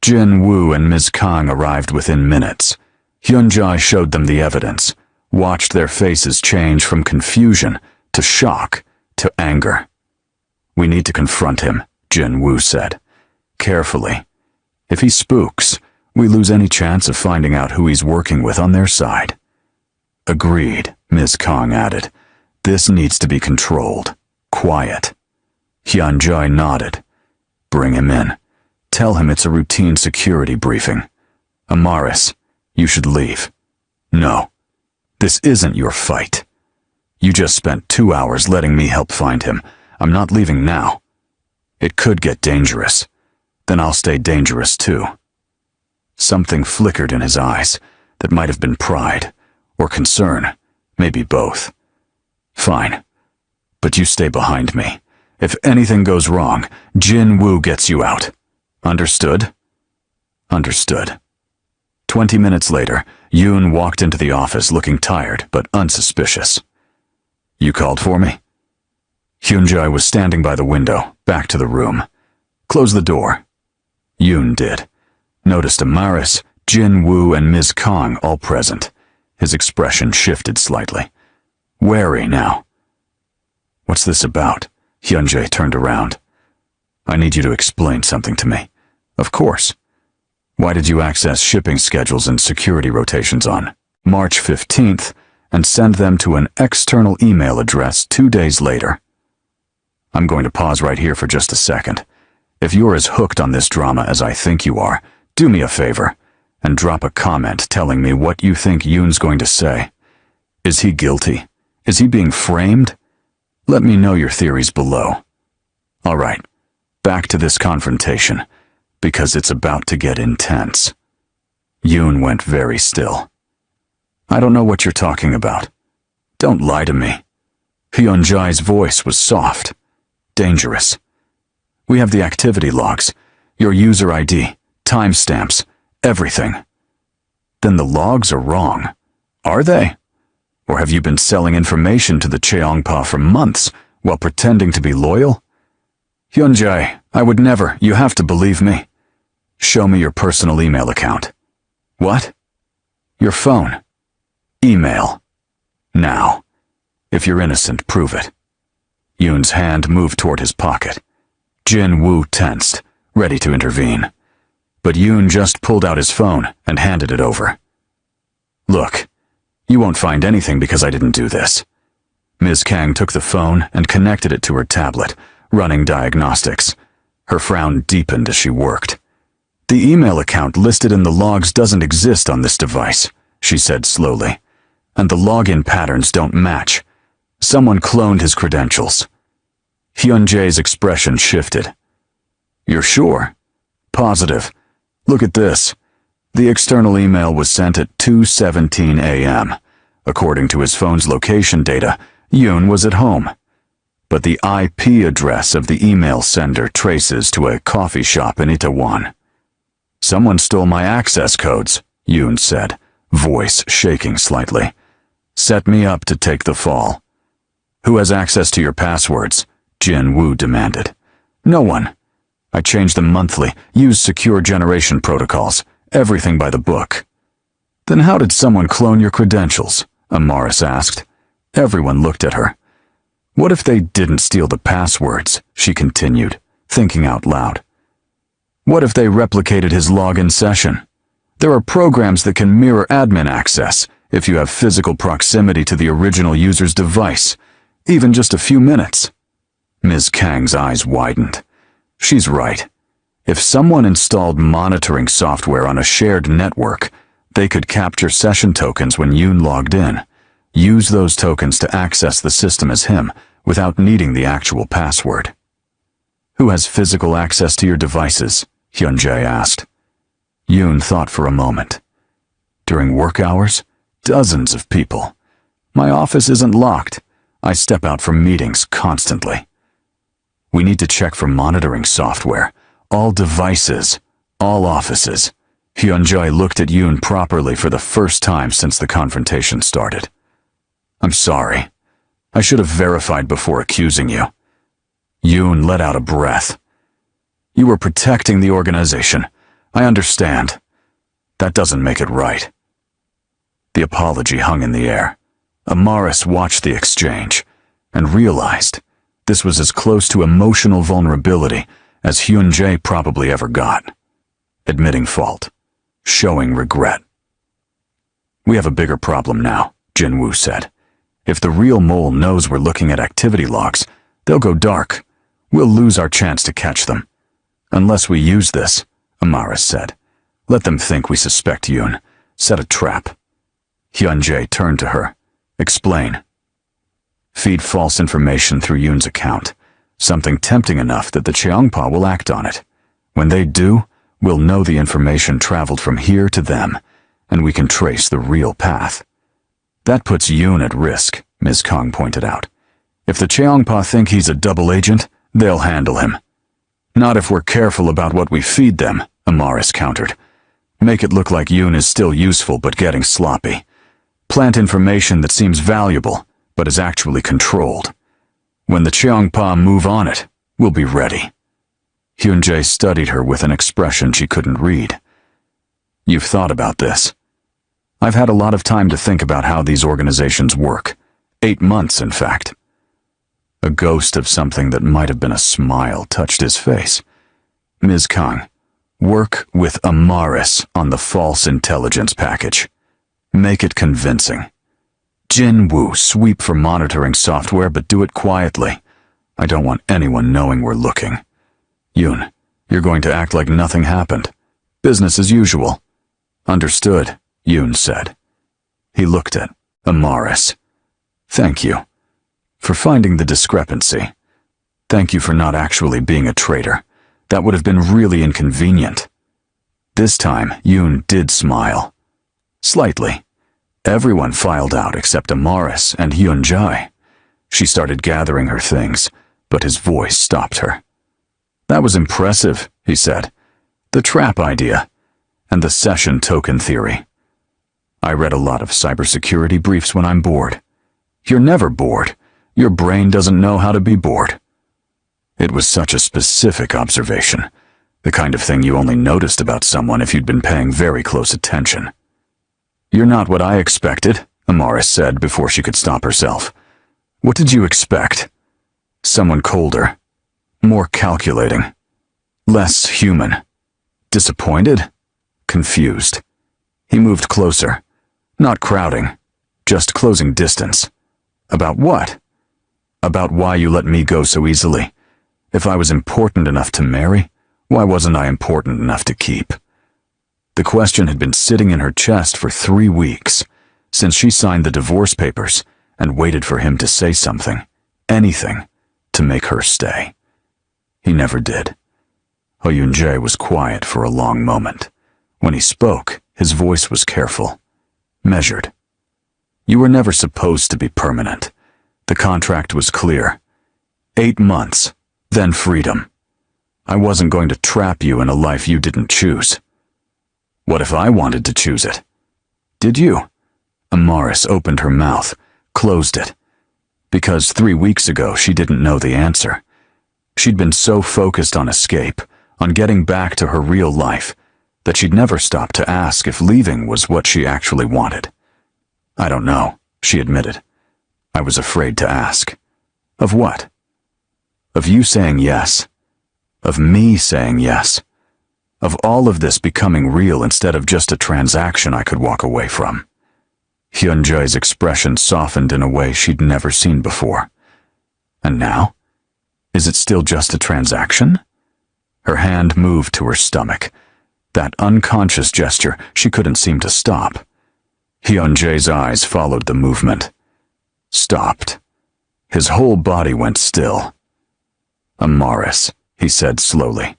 Jin Woo and Ms. Kang arrived within minutes. Hyunjae showed them the evidence, watched their faces change from confusion to shock to anger. "We need to confront him," Jin Woo said. "Carefully. If he spooks, we lose any chance of finding out who he's working with on their side." "Agreed," Ms. Kang added. "This needs to be controlled. Quiet." Hyunjae nodded. "Bring him in. Tell him it's a routine security briefing. Amaris, you should leave." "No. This isn't your fight. You just spent 2 hours letting me help find him. I'm not leaving now. It could get dangerous. Then I'll stay dangerous too." Something flickered in his eyes that might have been pride or concern, maybe both. "Fine. But you stay behind me. If anything goes wrong, Jin Woo gets you out. Understood?" "Understood." 20 minutes later, Yoon walked into the office looking tired but unsuspicious. "You called for me?" Hyunjae was standing by the window, back to the room. "Close the door." Yoon did. Noticed Amaris, Jin Woo, and Ms. Kang all present. His expression shifted slightly. Wary now. "What's this about?" Hyunjae turned around. "I need you to explain something to me." "Of course. Why did you access shipping schedules and security rotations on March 15th and send them to an external email address 2 days later?" I'm going to pause right here for just a second. If you're as hooked on this drama as I think you are, do me a favor and drop a comment telling me what you think Yoon's going to say. Is he guilty? Is he being framed? Let me know your theories below. All right, back to this confrontation, because it's about to get intense. Yoon went very still. "I don't know what you're talking about. Don't lie to me." Hyunjae's voice was soft, dangerous. "We have the activity logs, your user ID, timestamps, everything." "Then the logs are wrong. Are they? Or have you been selling information to the Cheongpa for months while pretending to be loyal?" "Hyunjae, I would never. You have to believe me." "Show me your personal email account." "What?" "Your phone. Email. Now. If you're innocent, prove it." Yoon's hand moved toward his pocket. Jin Woo tensed, ready to intervene. But Yoon just pulled out his phone and handed it over. "Look, you won't find anything because I didn't do this." Ms. Kang took the phone and connected it to her tablet, running diagnostics. Her frown deepened as she worked. "The email account listed in the logs doesn't exist on this device," she said slowly. "And the login patterns don't match. Someone cloned his credentials." Hyunjae's expression shifted. "You're sure?" "Positive. Look at this. The external email was sent at 2:17 a.m. According to his phone's location data, Yoon was at home. But the IP address of the email sender traces to a coffee shop in Itaewon." "Someone stole my access codes," Yoon said, voice shaking slightly. "Set me up to take the fall." "Who has access to your passwords?" Jin Woo demanded. "No one. I change them monthly, use secure generation protocols, everything by the book." Then how did someone clone your credentials? Amaris asked. Everyone looked at her. What if they didn't steal the passwords? She continued, thinking out loud. What if they replicated his login session? There are programs that can mirror admin access if you have physical proximity to the original user's device, even just a few minutes. Ms. Kang's eyes widened. She's right. If someone installed monitoring software on a shared network, they could capture session tokens when Yoon logged in, use those tokens to access the system as him without needing the actual password. Who has physical access to your devices? Hyunjae asked. Yoon thought for a moment. During work hours, dozens of people. My office isn't locked. I step out for meetings constantly. We need to check for monitoring software. All devices, all offices. Hyunjae looked at Yoon properly for the first time since the confrontation started. I'm sorry. I should have verified before accusing you. Yoon let out a breath. You were protecting the organization. I understand. That doesn't make it right. The apology hung in the air. Amaris watched the exchange and realized this was as close to emotional vulnerability as Hyunjae probably ever got. Admitting fault. Showing regret. We have a bigger problem now, Jinwoo said. If the real mole knows we're looking at activity logs, they'll go dark. We'll lose our chance to catch them. Unless we use this, Amaris said. Let them think we suspect Yoon. Set a trap. Hyunjae turned to her. Explain. Feed false information through Yoon's account. Something tempting enough that the Cheongpa will act on it. When they do, we'll know the information traveled from here to them, and we can trace the real path. That puts Yoon at risk, Ms. Kang pointed out. If the Cheongpa think he's a double agent, they'll handle him. Not if we're careful about what we feed them, Amaris countered. Make it look like Yoon is still useful but getting sloppy. Plant information that seems valuable, but is actually controlled. When the Cheongpa move on it, we'll be ready. Hyunjae studied her with an expression she couldn't read. You've thought about this. I've had a lot of time to think about how these organizations work. 8 months, in fact. A ghost of something that might have been a smile touched his face. Ms. Kang, work with Amaris on the false intelligence package. Make it convincing. Jinwoo, sweep for monitoring software, but do it quietly. I don't want anyone knowing we're looking. Yoon, you're going to act like nothing happened. Business as usual. Understood, Yoon said. He looked at Amaris. Thank you for finding the discrepancy. Thank you for not actually being a traitor. That would have been really inconvenient. This time, Yoon did smile. Slightly. Everyone filed out except Amaris and Hyunjae. She started gathering her things, but his voice stopped her. That was impressive, he said. The trap idea, and the session token theory. I read a lot of cybersecurity briefs when I'm bored. You're never bored. Your brain doesn't know how to be bored. It was such a specific observation, the kind of thing you only noticed about someone if you'd been paying very close attention. You're not what I expected, Amaris said before she could stop herself. What did you expect? Someone colder, more calculating, less human. Disappointed? Confused. He moved closer, not crowding, just closing distance. About what? About why you let me go so easily. If I was important enough to marry, why wasn't I important enough to keep? The question had been sitting in her chest for 3 weeks, since she signed the divorce papers and waited for him to say something, anything, to make her stay. He never did. Hyunjae was quiet for a long moment. When he spoke, his voice was careful, measured. You were never supposed to be permanent. The contract was clear. 8 months, then freedom. I wasn't going to trap you in a life you didn't choose. What if I wanted to choose it? Did you? Amaris opened her mouth, closed it. Because 3 weeks ago she didn't know the answer. She'd been so focused on escape, on getting back to her real life, that she'd never stop to ask if leaving was what she actually wanted. "I don't know," she admitted. "I was afraid to ask." "Of what?" "Of you saying yes. Of me saying yes. Of all of this becoming real instead of just a transaction I could walk away from." Hyun-jae's expression softened in a way she'd never seen before. "And now? Is it still just a transaction?" Her hand moved to her stomach. That unconscious gesture she couldn't seem to stop. Hyun-jae's eyes followed the movement. Stopped. His whole body went still. "Amaris," he said slowly.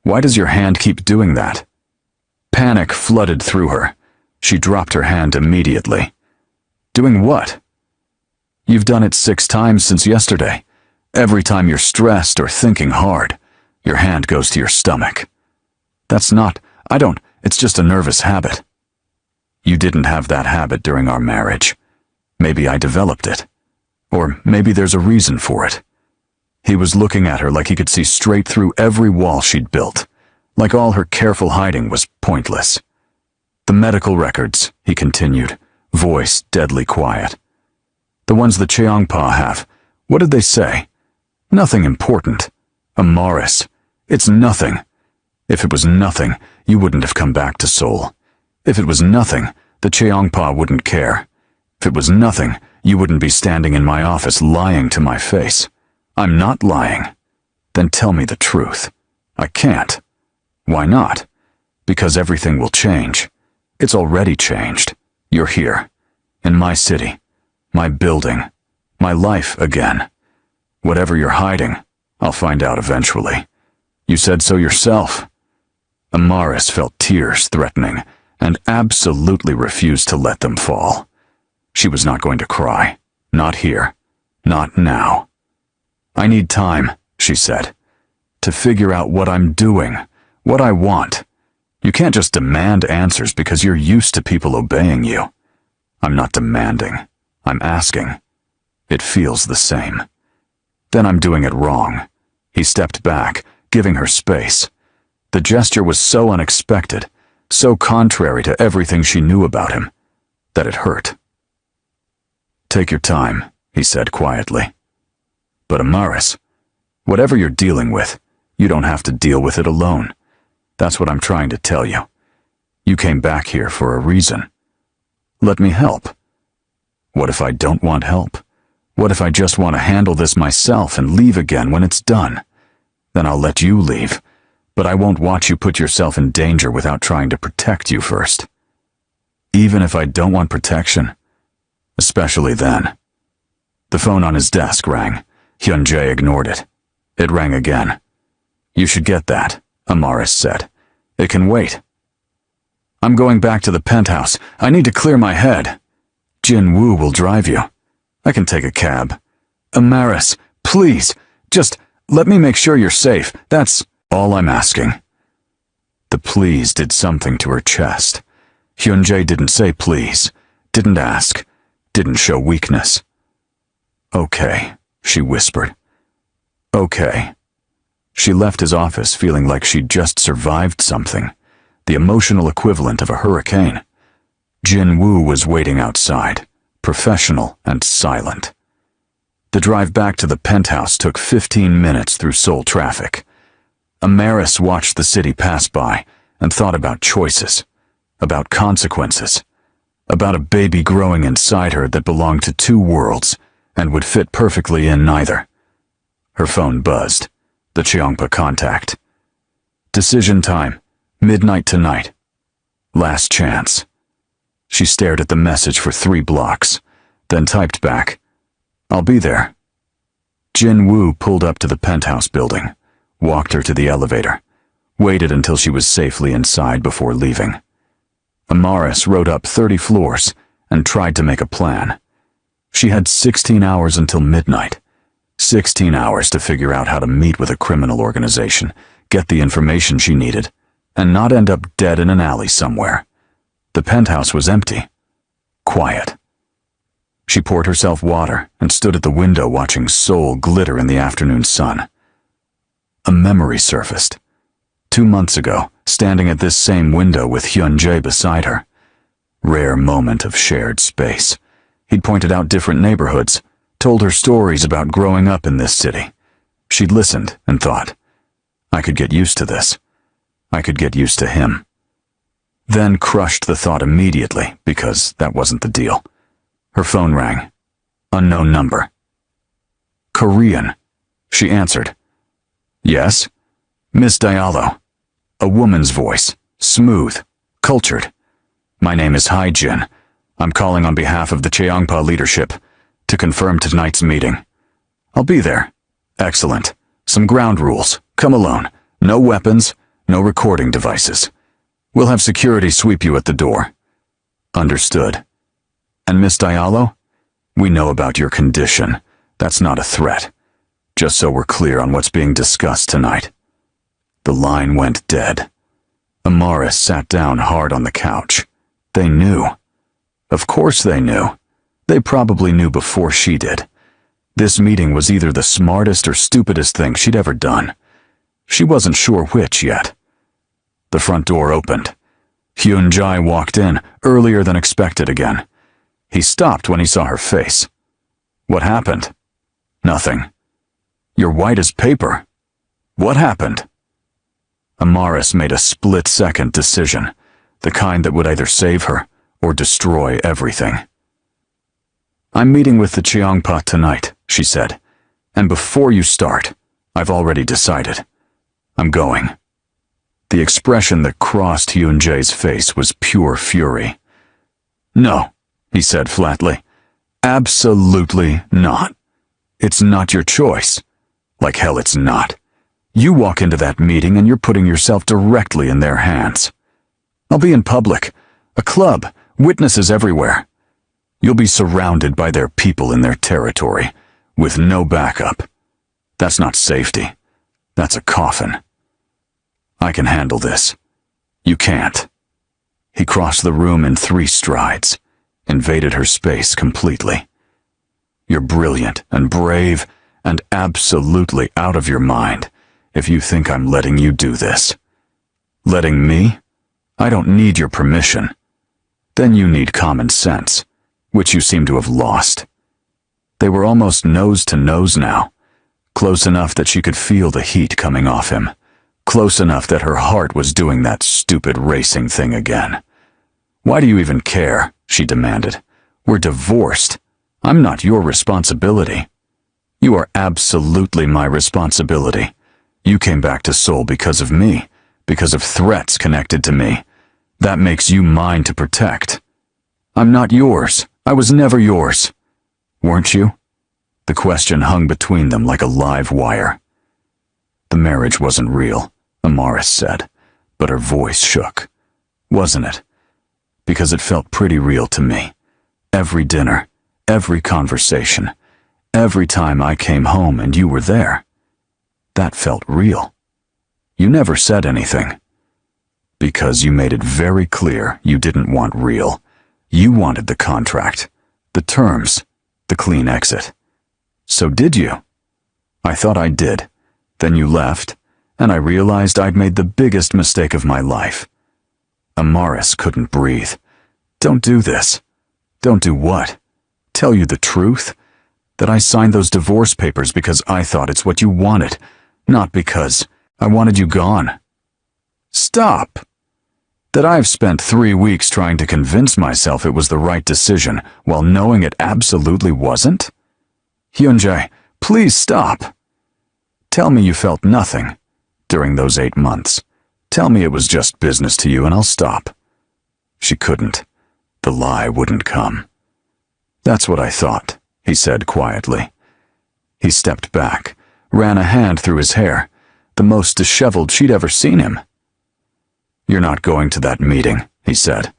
"Why does your hand keep doing that?" Panic flooded through her. She dropped her hand immediately. "Doing what?" "You've done it 6 times since yesterday. Every time you're stressed or thinking hard, your hand goes to your stomach." "That's not, it's just a nervous habit." "You didn't have that habit during our marriage. Maybe I developed it. Or maybe there's a reason for it." He was looking at her like he could see straight through every wall she'd built, like all her careful hiding was pointless. "The medical records," he continued, voice deadly quiet. "The ones the Cheongpa have. What did they say?" "Nothing important. Amaris. It's nothing. If it was nothing, you wouldn't have come back to Seoul. If it was nothing, the Cheongpa wouldn't care. If it was nothing, you wouldn't be standing in my office lying to my face. I'm not lying." "Then tell me the truth." "I can't." "Why not?" "Because everything will change. It's already changed. You're here. In my city. My building. My life again. Whatever you're hiding, I'll find out eventually. You said so yourself." Amaris felt tears threatening and absolutely refused to let them fall. She was not going to cry. Not here. Not now. "I need time," she said, "to figure out what I'm doing, what I want. You can't just demand answers because you're used to people obeying you." "I'm not demanding. I'm asking. It feels the same." "Then I'm doing it wrong." He stepped back, giving her space. The gesture was so unexpected, so contrary to everything she knew about him, that it hurt. "Take your time," he said quietly. "But Amaris, whatever you're dealing with, you don't have to deal with it alone. That's what I'm trying to tell you. You came back here for a reason. Let me help." "What if I don't want help? What if I just want to handle this myself and leave again when it's done? Then I'll let you leave, but I won't watch you put yourself in danger without trying to protect you first." "Even if I don't want protection?" "Especially then." The phone on his desk rang. Hyun-jae ignored it. It rang again. "You should get that," Amaris said. "It can wait." "I'm going back to the penthouse. I need to clear my head." "Jin-woo will drive you." "I can take a cab." "Amaris, please, just let me make sure you're safe. That's all I'm asking." The please did something to her chest. Hyun-jae didn't say please, didn't ask, didn't show weakness. "Okay," she whispered. "Okay." She left his office feeling like she'd just survived something, the emotional equivalent of a hurricane. Jin-woo was waiting outside, professional and silent. The drive back to the penthouse took 15 minutes through Seoul traffic. Amaris watched the city pass by and thought about choices, about consequences, about a baby growing inside her that belonged to 2 worlds and would fit perfectly in neither. Her phone buzzed. The Cheongpa contact. "Decision time. Midnight tonight. Last chance." She stared at the message for 3 blocks, then typed back, "I'll be there." Jin-woo pulled up to the penthouse building, walked her to the elevator, waited until she was safely inside before leaving. Amaris rode up 30 floors and tried to make a plan. She had 16 hours until midnight. 16 hours to figure out how to meet with a criminal organization, get the information she needed, and not end up dead in an alley somewhere. The penthouse was empty. Quiet. She poured herself water and stood at the window watching Seoul glitter in the afternoon sun. A memory surfaced. 2 months ago, standing at this same window with Hyun-jae beside her. Rare moment of shared space. He'd pointed out different neighborhoods, told her stories about growing up in this city. She'd listened and thought, I could get used to this. I could get used to him. Then crushed the thought immediately, because that wasn't the deal. Her phone rang. Unknown number. Korean. She answered. Yes? Miss Diallo. A woman's voice. Smooth. Cultured. My name is Hai-jin. I'm calling on behalf of the Cheongpa leadership to confirm tonight's meeting. I'll be there. Excellent. Some ground rules. Come alone. No weapons, no recording devices. We'll have security sweep you at the door. Understood. And Miss Diallo? We know about your condition. That's not a threat. Just so we're clear on what's being discussed tonight. The line went dead. Amaris sat down hard on the couch. They knew. Of course they knew. They probably knew before she did. This meeting was either the smartest or stupidest thing she'd ever done. She wasn't sure which yet. The front door opened. Hyun-jae walked in, earlier than expected again. He stopped when he saw her face. What happened? Nothing. You're white as paper. What happened? Amaris made a split-second decision, the kind that would either save her or destroy everything. I'm meeting with the Cheongpa tonight, she said, and before you start, I've already decided. I'm going. The expression that crossed Hyun-jae's face was pure fury. No, he said flatly. Absolutely not. It's not your choice. Like hell it's not. You walk into that meeting and you're putting yourself directly in their hands. I'll be in public, a club, witnesses everywhere. You'll be surrounded by their people in their territory, with no backup. That's not safety. That's a coffin. I can handle this. You can't. He crossed the room in 3 strides, invaded her space completely. You're brilliant and brave and absolutely out of your mind if you think I'm letting you do this. Letting me? I don't need your permission. Then you need common sense, which you seem to have lost. They were almost nose to nose now, close enough that she could feel the heat coming off him, close enough that her heart was doing that stupid racing thing again. Why do you even care? She demanded. We're divorced. I'm not your responsibility. You are absolutely my responsibility. You came back to Seoul because of me, because of threats connected to me. That makes you mine to protect. I'm not yours. I was never yours. Weren't you? The question hung between them like a live wire. The marriage wasn't real, Amaris said, but her voice shook. Wasn't it? Because it felt pretty real to me. Every dinner, every conversation, every time I came home and you were there. That felt real. You never said anything. Because you made it very clear you didn't want real. You wanted the contract, the terms, the clean exit. So did you? I thought I did. Then you left, and I realized I'd made the biggest mistake of my life. Amaris couldn't breathe. Don't do this. Don't do what? Tell you the truth? That I signed those divorce papers because I thought it's what you wanted, not because I wanted you gone. Stop! That I've spent 3 weeks trying to convince myself it was the right decision while knowing it absolutely wasn't? Hyun-jae, please stop. Tell me you felt nothing during those 8 months. Tell me it was just business to you and I'll stop. She couldn't. The lie wouldn't come. That's what I thought, he said quietly. He stepped back, ran a hand through his hair, the most disheveled she'd ever seen him. You're not going to that meeting, he said.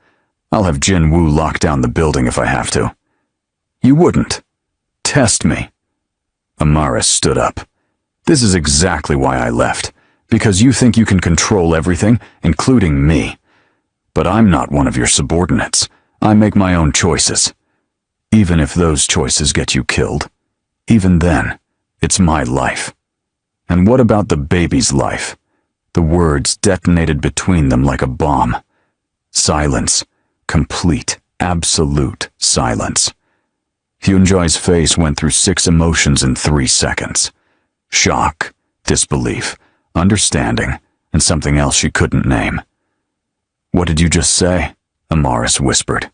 I'll have Jin Woo lock down the building if I have to. You wouldn't. Test me. Amaris stood up. This is exactly why I left, because you think you can control everything, including me. But I'm not one of your subordinates. I make my own choices. Even if those choices get you killed, even then, it's my life. And what about the baby's life? The words detonated between them like a bomb. Silence. Complete, absolute silence. Hyunjae's face went through 6 emotions in 3 seconds. Shock, disbelief, understanding, and something else she couldn't name. "What did you just say?" Amaris whispered.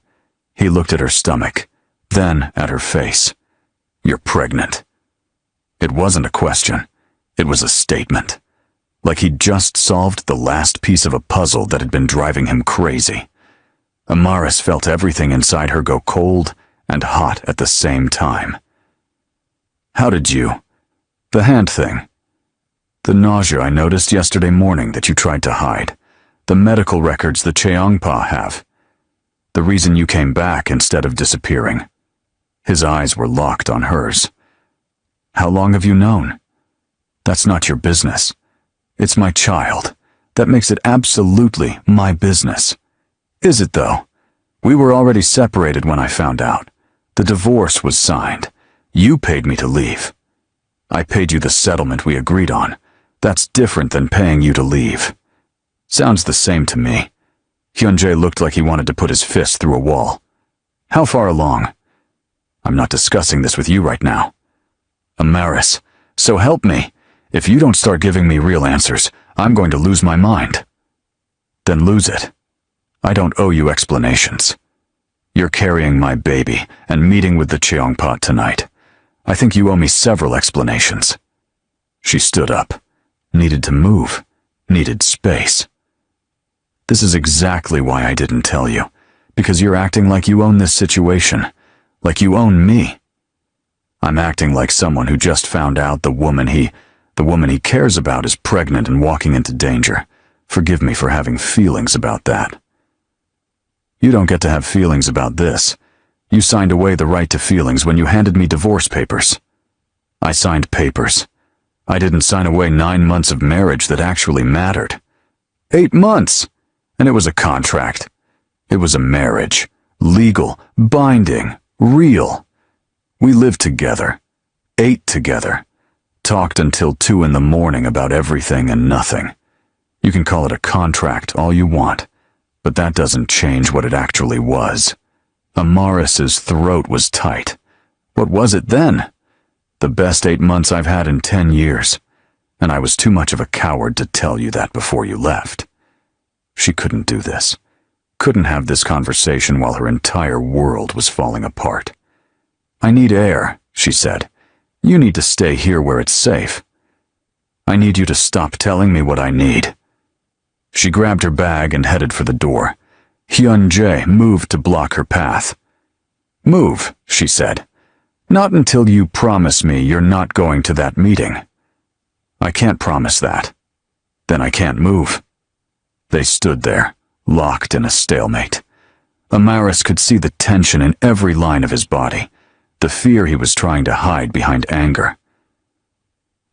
He looked at her stomach, then at her face. "You're pregnant." It wasn't a question. It was a statement. Like he'd just solved the last piece of a puzzle that had been driving him crazy. Amaris felt everything inside her go cold and hot at the same time. "How did you? The hand thing. The nausea I noticed yesterday morning that you tried to hide. The medical records the Cheongpa have. The reason you came back instead of disappearing." His eyes were locked on hers. "How long have you known?" "That's not your business. It's my child. That makes it absolutely my business." "Is it though? We were already separated when I found out. The divorce was signed. You paid me to leave. I paid you the settlement we agreed on. That's different than paying you to leave." "Sounds the same to me." Hyunjae looked like he wanted to put his fist through a wall. "How far along?" "I'm not discussing this with you right now." "Amaris, so help me. If you don't start giving me real answers, I'm going to lose my mind." "Then lose it. I don't owe you explanations. You're carrying my baby and meeting with the Cheongpa tonight. I think you owe me several explanations." She stood up. Needed to move. Needed space. "This is exactly why I didn't tell you. Because you're acting like you own this situation. Like you own me. I'm acting like someone who just found out the woman he cares about is pregnant and walking into danger. Forgive me for having feelings about that." "You don't get to have feelings about this. You signed away the right to feelings when you handed me divorce papers." "I signed papers. I didn't sign away 9 months of marriage that actually mattered." 8 months! And it was a contract. It was a marriage. Legal, binding, real. We lived together. Ate together. Talked until 2 in the morning about everything and nothing. You can call it a contract all you want, but that doesn't change what it actually was. Amaris's throat was tight. What was it then? The best 8 months I've had in 10 years, and I was too much of a coward to tell you that before you left. She couldn't do this. Couldn't have this conversation while her entire world was falling apart. "I need air," she said. "You need to stay here where it's safe. I need you to stop telling me what I need." She grabbed her bag and headed for the door. Hyunjae moved to block her path. "Move," she said. "Not until you promise me you're not going to that meeting." "I can't promise that." "Then I can't move." They stood there, locked in a stalemate. Amaris could see the tension in every line of his body, the fear he was trying to hide behind anger.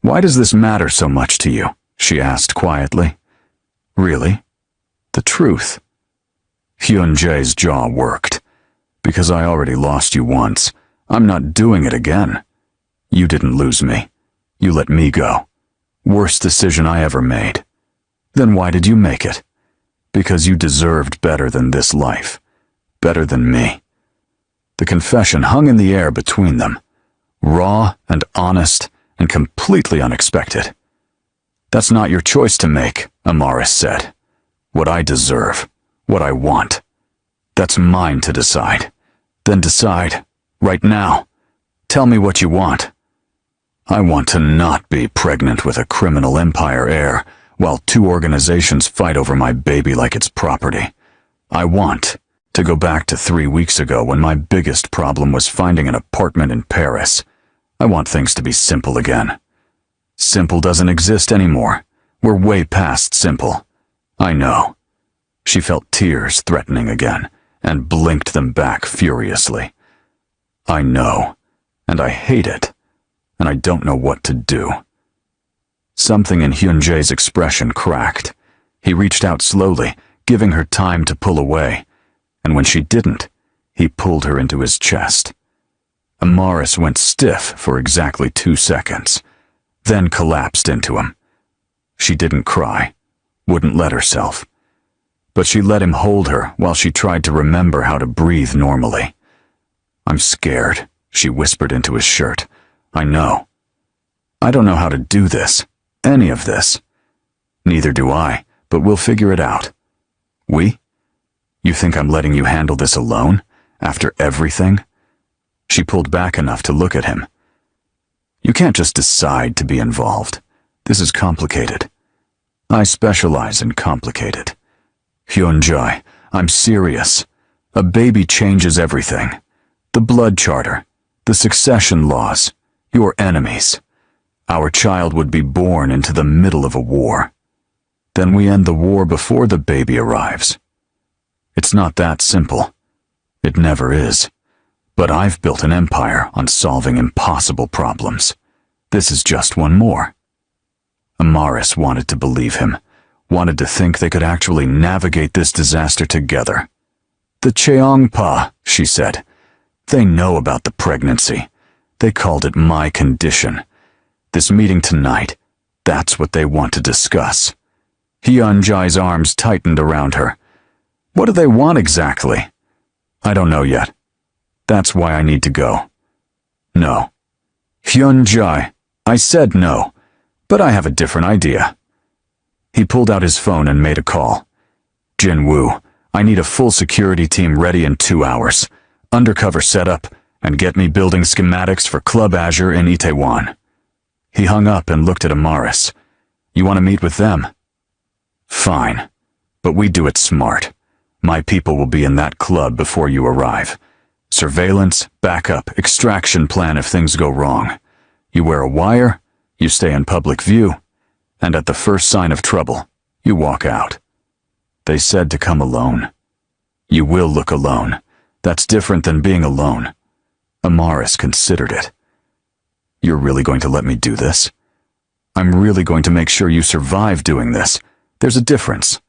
"Why does this matter so much to you?" she asked quietly. "Really? The truth?" Hyunjae's jaw worked. "Because I already lost you once. I'm not doing it again. You didn't lose me. You let me go. Worst decision I ever made. Then why did you make it? Because you deserved better than this life. Better than me." The confession hung in the air between them, raw and honest and completely unexpected. "That's not your choice to make," Amaris said. "What I deserve, what I want. That's mine to decide. Then decide, right now. Tell me what you want." "I want to not be pregnant with a criminal empire heir while 2 organizations fight over my baby like it's property. I want to go back to 3 weeks ago when my biggest problem was finding an apartment in Paris. I want things to be simple again. Simple doesn't exist anymore. We're way past simple. I know." She felt tears threatening again and blinked them back furiously. "I know, and I hate it, and I don't know what to do." Something in Hyunjae's expression cracked. He reached out slowly, giving her time to pull away, and when she didn't, he pulled her into his chest. Amaris went stiff for exactly 2 seconds, then collapsed into him. She didn't cry, wouldn't let herself. But she let him hold her while she tried to remember how to breathe normally. "I'm scared," she whispered into his shirt. "I know. I don't know how to do this, any of this." "Neither do I, but we'll figure it out." "We? You think I'm letting you handle this alone, after everything?" She pulled back enough to look at him. "You can't just decide to be involved. This is complicated. I specialize in complicated. Hyunjae, I'm serious. A baby changes everything. The blood charter, the succession laws, your enemies. Our child would be born into the middle of a war. Then we end the war before the baby arrives. It's not that simple. It never is. But I've built an empire on solving impossible problems. This is just one more." Amaris wanted to believe him, wanted to think they could actually navigate this disaster together. "The Cheongpa," she said. "They know about the pregnancy. They called it my condition. This meeting tonight, that's what they want to discuss." Hyunjae's arms tightened around her. "What do they want exactly?" "I don't know yet. That's why I need to go." "No." "Hyunjae, I said no, but I have a different idea." He pulled out his phone and made a call. "Jinwoo, I need a full security team ready in 2 hours. Undercover setup, and get me building schematics for Club Azure in Itaewon." He hung up and looked at Amaris. "You want to meet with them?" "Fine, but we do it smart. My people will be in that club before you arrive. Surveillance, backup, extraction plan if things go wrong. You wear a wire, you stay in public view, and at the first sign of trouble, you walk out. They said to come alone. You will look alone. That's different than being alone." Amaris considered it. "You're really going to let me do this? I'm really going to make sure you survive doing this. There's a difference.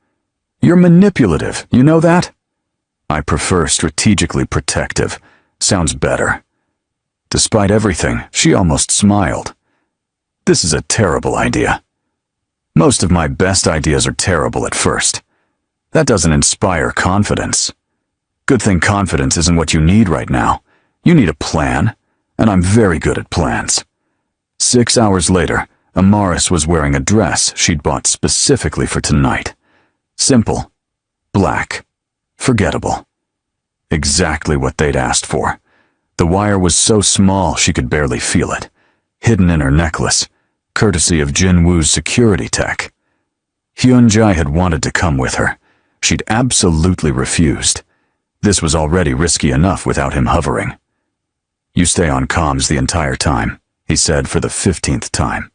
You're manipulative, you know that? I prefer strategically protective. Sounds better." Despite everything, she almost smiled. "This is a terrible idea. Most of my best ideas are terrible at first. That doesn't inspire confidence. Good thing confidence isn't what you need right now. You need a plan, and I'm very good at plans." 6 hours later, Amaris was wearing a dress she'd bought specifically for tonight. Simple, black, forgettable. Exactly what they'd asked for. The wire was so small she could barely feel it, hidden in her necklace, courtesy of Jinwoo's security tech. Hyunjae had wanted to come with her. She'd absolutely refused. This was already risky enough without him hovering. "You stay on comms the entire time," he said for the 15th time.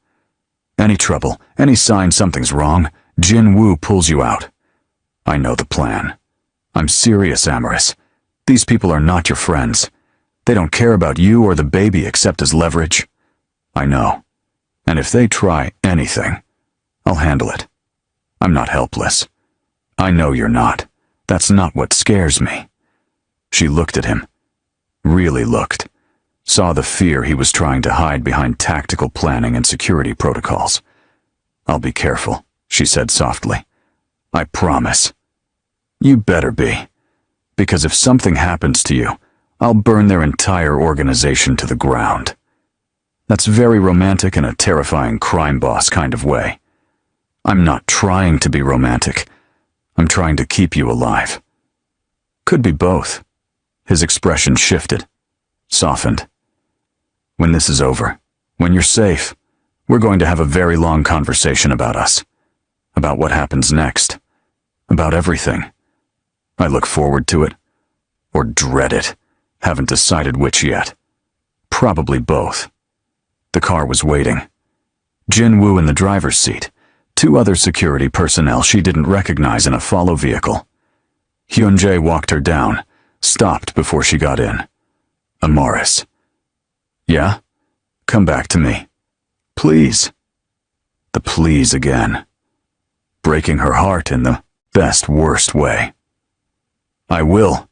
"Any trouble, any sign something's wrong, Jinwoo pulls you out." "I know the plan. I'm serious, Amaris. These people are not your friends. They don't care about you or the baby except as leverage." "I know. And if they try anything, I'll handle it. I'm not helpless." "I know you're not. That's not what scares me." She looked at him. Really looked. Saw the fear he was trying to hide behind tactical planning and security protocols. "I'll be careful," she said softly. "I promise." "You better be. Because if something happens to you, I'll burn their entire organization to the ground." That's very romantic in a terrifying crime boss kind of way. "I'm not trying to be romantic. I'm trying to keep you alive." "Could be both." His expression shifted, softened. "When this is over, when you're safe, we're going to have a very long conversation about us. About what happens next. About everything. I look forward to it. Or dread it. Haven't decided which yet. Probably both." The car was waiting. Jinwoo in the driver's seat. 2 other security personnel she didn't recognize in a follow vehicle. Hyunjae walked her down, stopped before she got in. "Amaris." "Yeah? Come back to me. Please." The please again. Breaking her heart in the best, worst way. "I will."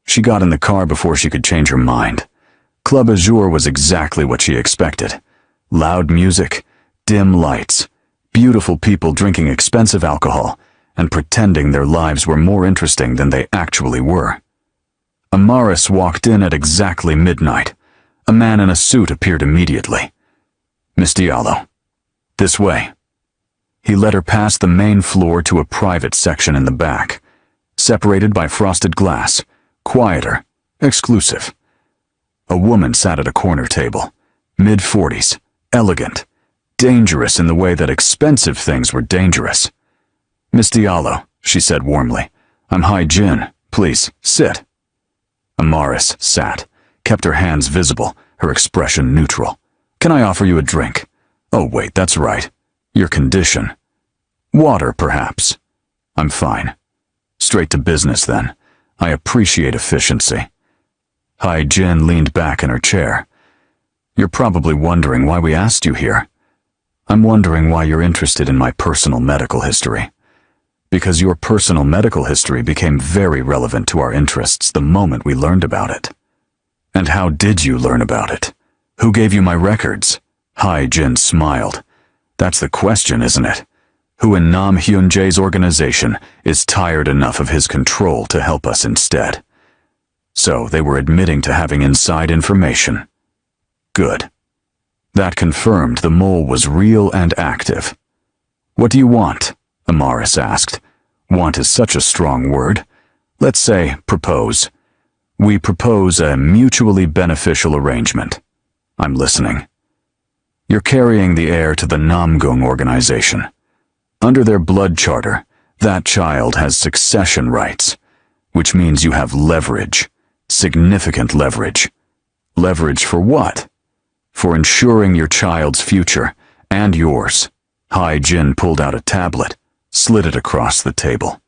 She got in the car before she could change her mind. Club Azure was exactly what she expected. Loud music, dim lights, Beautiful people drinking expensive alcohol and pretending their lives were more interesting than they actually were. Amaris walked in at exactly midnight. A man in a suit appeared immediately. "Miss Diallo, this way." He led her past the main floor to a private section in the back, separated by frosted glass, quieter, exclusive. A woman sat at a corner table, mid-40s, elegant, dangerous in the way that expensive things were dangerous. "Miss Diallo," she said warmly, "I'm Hai Jin. Please, sit." Amaris sat, kept her hands visible, her expression neutral. "Can I offer you a drink? Oh wait, that's right. Your condition. Water, perhaps?" "I'm fine." "Straight to business, then. I appreciate efficiency." Hai Jin leaned back in her chair. "You're probably wondering why we asked you here. I'm wondering why you're interested in my personal medical history. Because your personal medical history became very relevant to our interests the moment we learned about it." "And how did you learn about it? Who gave you my records?" Hai Jin smiled. "That's the question, isn't it? Who in Nam Hyun-jae's organization is tired enough of his control to help us instead?" So they were admitting to having inside information. Good. That confirmed the mole was real and active. "What do you want?" Amaris asked. "Want is such a strong word. Let's say propose. We propose a mutually beneficial arrangement." "I'm listening." "You're carrying the heir to the Namgung organization. Under their blood charter, that child has succession rights, which means you have leverage, significant leverage. Leverage for what? For ensuring your child's future, and yours." Hai Jin pulled out a tablet, slid it across the table.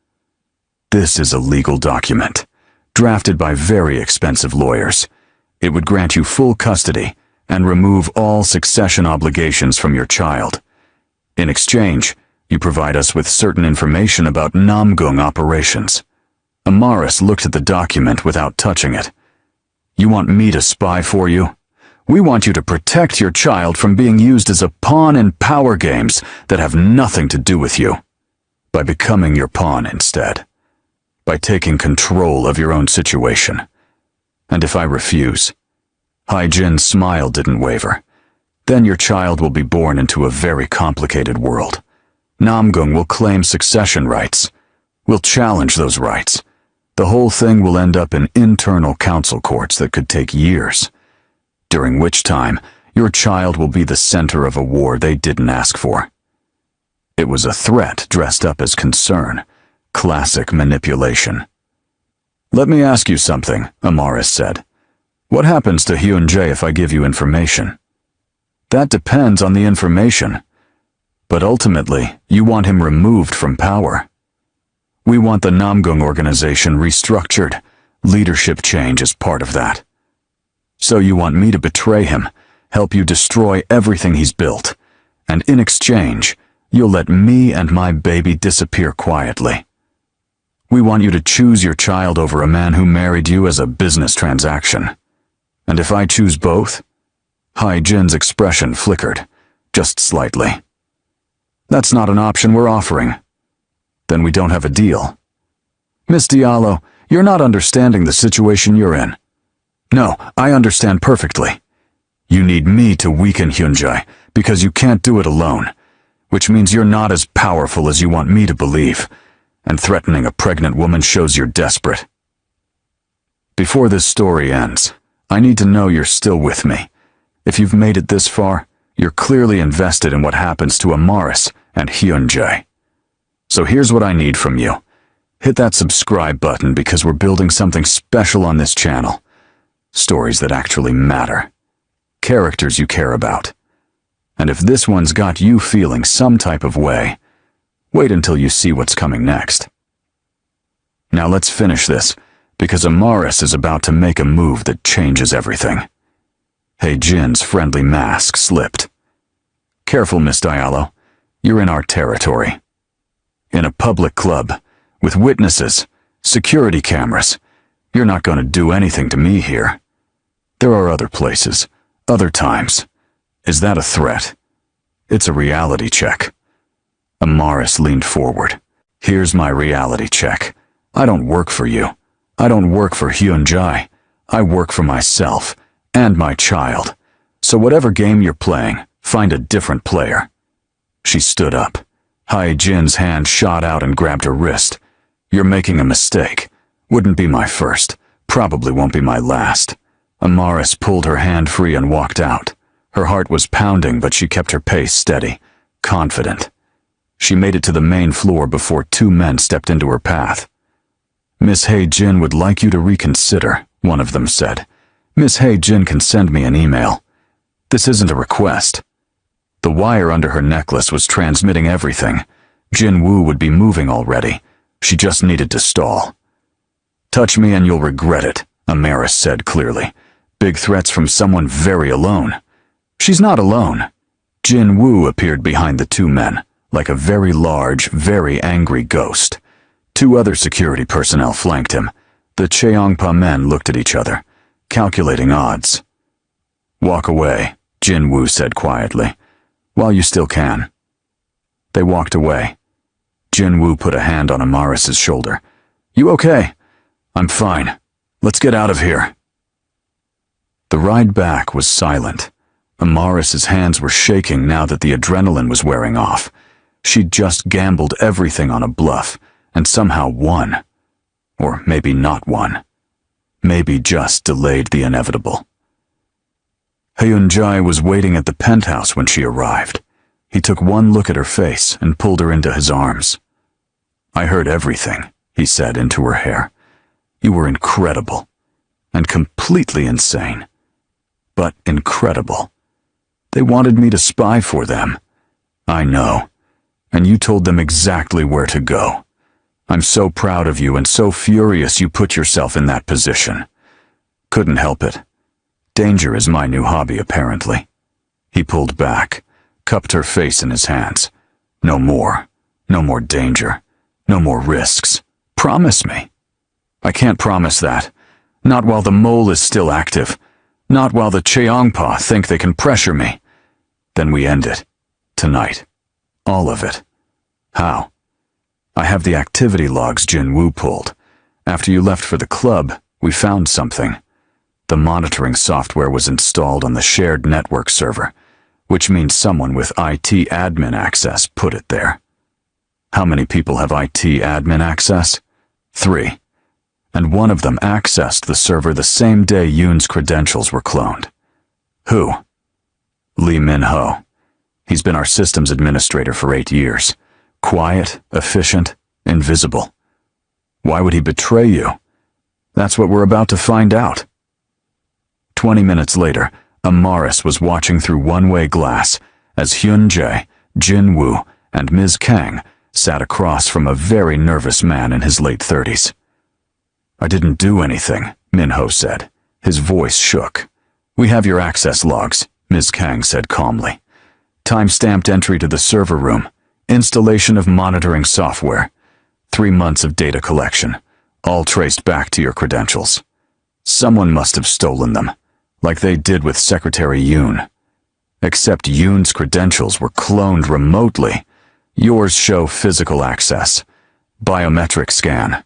"This is a legal document, drafted by very expensive lawyers. It would grant you full custody and remove all succession obligations from your child. In exchange, you provide us with certain information about Namgung operations." Amaris looked at the document without touching it. "You want me to spy for you? We want you to protect your child from being used as a pawn in power games that have nothing to do with you. By becoming your pawn instead. By taking control of your own situation. And if I refuse?" Hai Jin's smile didn't waver. "Then your child will be born into a very complicated world. Namgung will claim succession rights. We'll challenge those rights. The whole thing will end up in internal council courts that could take years. During which time, your child will be the center of a war they didn't ask for." It was a threat dressed up as concern. Classic manipulation. "Let me ask you something," Amaris said. "What happens to Hyun-jae if I give you information?" "That depends on the information. But ultimately, you want him removed from power. We want the Namgung organization restructured. Leadership change is part of that. So you want me to betray him, help you destroy everything he's built, and in exchange, you'll let me and my baby disappear quietly. We want you to choose your child over a man who married you as a business transaction. And if I choose both?" Hai Jin's expression flickered, just slightly. "That's not an option we're offering." "Then we don't have a deal." "Miss Diallo, you're not understanding the situation you're in." "No, I understand perfectly. You need me to weaken Hyun-jae because you can't do it alone, which means you're not as powerful as you want me to believe, and threatening a pregnant woman shows you're desperate. Before this story ends, I need to know you're still with me. If you've made it this far, you're clearly invested in what happens to Amaris and Hyun-jae. So here's what I need from you. Hit that subscribe button because we're building something special on this channel. Stories that actually matter. Characters you care about. And if this one's got you feeling some type of way, wait until you see what's coming next. Now let's finish this, because Amaris is about to make a move that changes everything. Hey Jin's friendly mask slipped. Careful, Miss Diallo. You're in our territory. In a public club, with witnesses, security cameras. You're not going to do anything to me here. There are other places, other times. Is that a threat? It's a reality check. Amaris leaned forward. Here's my reality check. I don't work for you. I don't work for Hyunjae. I work for myself and my child. So whatever game you're playing, find a different player. She stood up. Hae-jin's hand shot out and grabbed her wrist. You're making a mistake. Wouldn't be my first. Probably won't be my last. Amaris pulled her hand free and walked out. Her heart was pounding, but she kept her pace steady, confident. She made it to the main floor before two men stepped into her path. Miss Hae-jin would like you to reconsider, one of them said. Miss Hae-jin can send me an email. This isn't a request. The wire under her necklace was transmitting everything. Jin-woo would be moving already. She just needed to stall. Touch me and you'll regret it, Amaris said clearly. Big threats from someone very alone. She's not alone. Jin-woo appeared behind the two men, like a very large, very angry ghost. Two other security personnel flanked him. The Cheongpa men looked at each other, calculating odds. Walk away, Jin-woo said quietly, while you still can. They walked away. Jin-woo put a hand on Amaris's shoulder. You okay? I'm fine. Let's get out of here. The ride back was silent. Amaris's hands were shaking now that the adrenaline was wearing off. She'd just gambled everything on a bluff, and somehow won. Or maybe not won. Maybe just delayed the inevitable. Hyunjae was waiting at the penthouse when she arrived. He took one look at her face and pulled her into his arms. I heard everything, he said into her hair. You were incredible. And completely insane. But incredible. They wanted me to spy for them. I know. And you told them exactly where to go. I'm so proud of you and so furious you put yourself in that position. Couldn't help it. Danger is my new hobby, apparently. He pulled back, cupped her face in his hands. No more. No more danger. No more risks. Promise me. I can't promise that. Not while the mole is still active. Not while the Cheongpa think they can pressure me. Then we end it. Tonight. All of it. How? I have the activity logs Jin-woo pulled. After you left for the club, we found something. The monitoring software was installed on the shared network server, which means someone with IT admin access put it there. How many people have IT admin access? 3. And one of them accessed the server the same day Yoon's credentials were cloned. Who? Lee Min-ho. He's been our systems administrator for 8 years. Quiet, efficient, invisible. Why would he betray you? That's what we're about to find out. 20 minutes later, Amaris was watching through one-way glass as Hyunjae, Jin-woo, and Ms. Kang sat across from a very nervous man in his late 30s. I didn't do anything, Min-ho said. His voice shook. We have your access logs, Ms. Kang said calmly. Time-stamped entry to the server room. Installation of monitoring software. 3 months of data collection, all traced back to your credentials. Someone must have stolen them, like they did with Secretary Yoon. Except Yoon's credentials were cloned remotely. Yours show physical access. Biometric scan.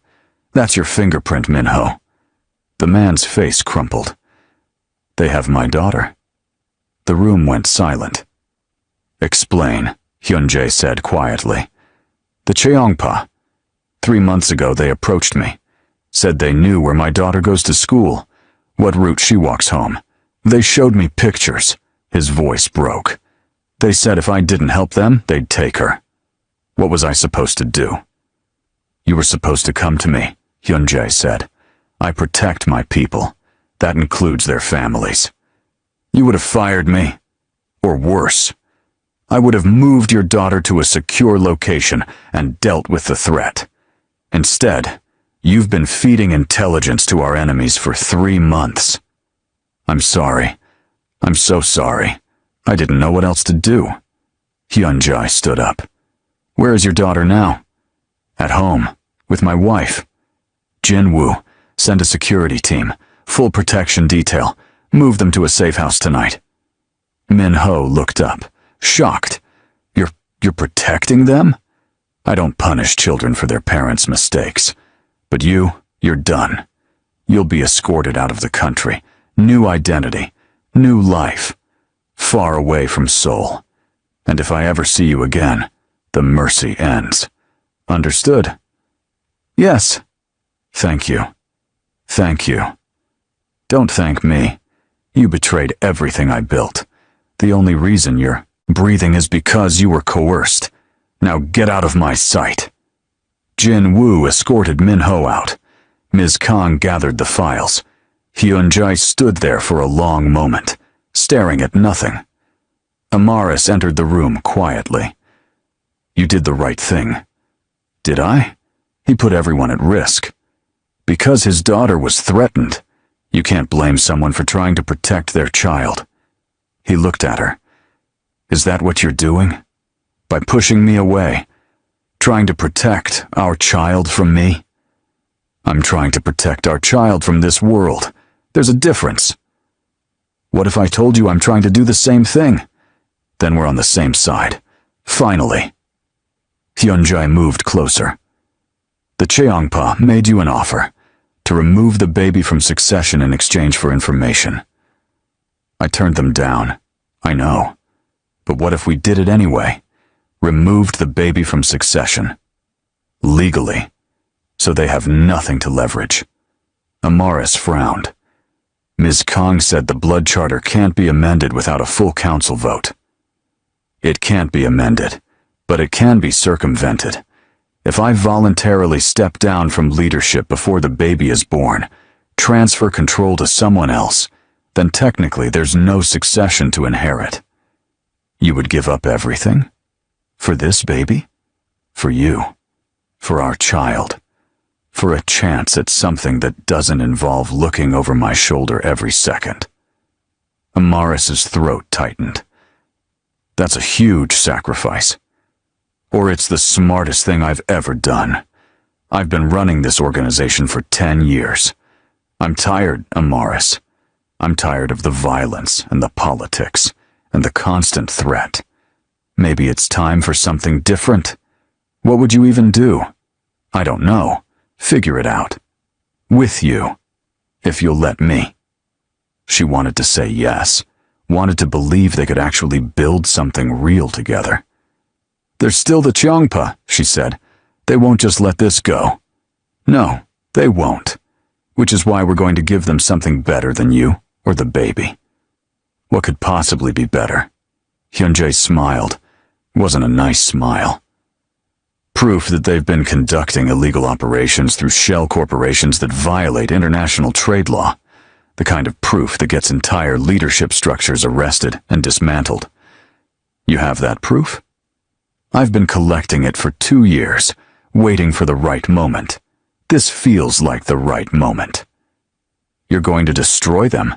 That's your fingerprint, Min-ho. The man's face crumpled. They have my daughter. The room went silent. Explain, Hyunjae said quietly. The Cheongpa. 3 months ago they approached me. Said they knew where my daughter goes to school, what route she walks home. They showed me pictures. His voice broke. They said if I didn't help them, they'd take her. What was I supposed to do? You were supposed to come to me, Hyunjae said. I protect my people. That includes their families. You would have fired me. Or worse. I would have moved your daughter to a secure location and dealt with the threat. Instead, you've been feeding intelligence to our enemies for 3 months. I'm sorry. I'm so sorry. I didn't know what else to do. Hyunjae stood up. Where is your daughter now? At home, with my wife. Jin-woo, send a security team, full protection detail. Move them to a safe house tonight. Min-ho looked up, shocked. You're protecting them? I don't punish children for their parents' mistakes. But you're done. You'll be escorted out of the country. New identity. New life. Far away from Seoul. And if I ever see you again, the mercy ends. Understood? Yes. Thank you. Thank you. Don't thank me. You betrayed everything I built. The only reason you're breathing is because you were coerced. Now get out of my sight. Jin Woo escorted Min Ho out. Ms. Kang gathered the files. Hyun-jae stood there for a long moment, staring at nothing. Amaris entered the room quietly. You did the right thing. Did I? He put everyone at risk. Because his daughter was threatened, you can't blame someone for trying to protect their child. He looked at her. Is that what you're doing? By pushing me away, trying to protect our child from me? I'm trying to protect our child from this world. There's a difference. What if I told you I'm trying to do the same thing? Then we're on the same side. Finally. Hyun-jae moved closer. The Cheongpa made you an offer to remove the baby from succession in exchange for information. I turned them down. I know. But what if we did it anyway? Removed the baby from succession. Legally. So they have nothing to leverage. Amaris frowned. Ms. Kang said the blood charter can't be amended without a full council vote. It can't be amended, but it can be circumvented. If I voluntarily step down from leadership before the baby is born, transfer control to someone else, then technically there's no succession to inherit. You would give up everything? For this baby? For you? For our child? For a chance at something that doesn't involve looking over my shoulder every second? Amaris's throat tightened. That's a huge sacrifice. Or it's the smartest thing I've ever done. I've been running this organization for 10 years. I'm tired, Amaris. I'm tired of the violence and the politics and the constant threat. Maybe it's time for something different. What would you even do? I don't know. Figure it out. With you. If you'll let me. She wanted to say yes. Wanted to believe they could actually build something real together. There's still the Cheongpa, she said. They won't just let this go. No, they won't. Which is why we're going to give them something better than you or the baby. What could possibly be better? Hyun-jae smiled. It wasn't a nice smile. Proof that they've been conducting illegal operations through shell corporations that violate international trade law. The kind of proof that gets entire leadership structures arrested and dismantled. You have that proof? I've been collecting it for 2 years, waiting for the right moment. This feels like the right moment. You're going to destroy them.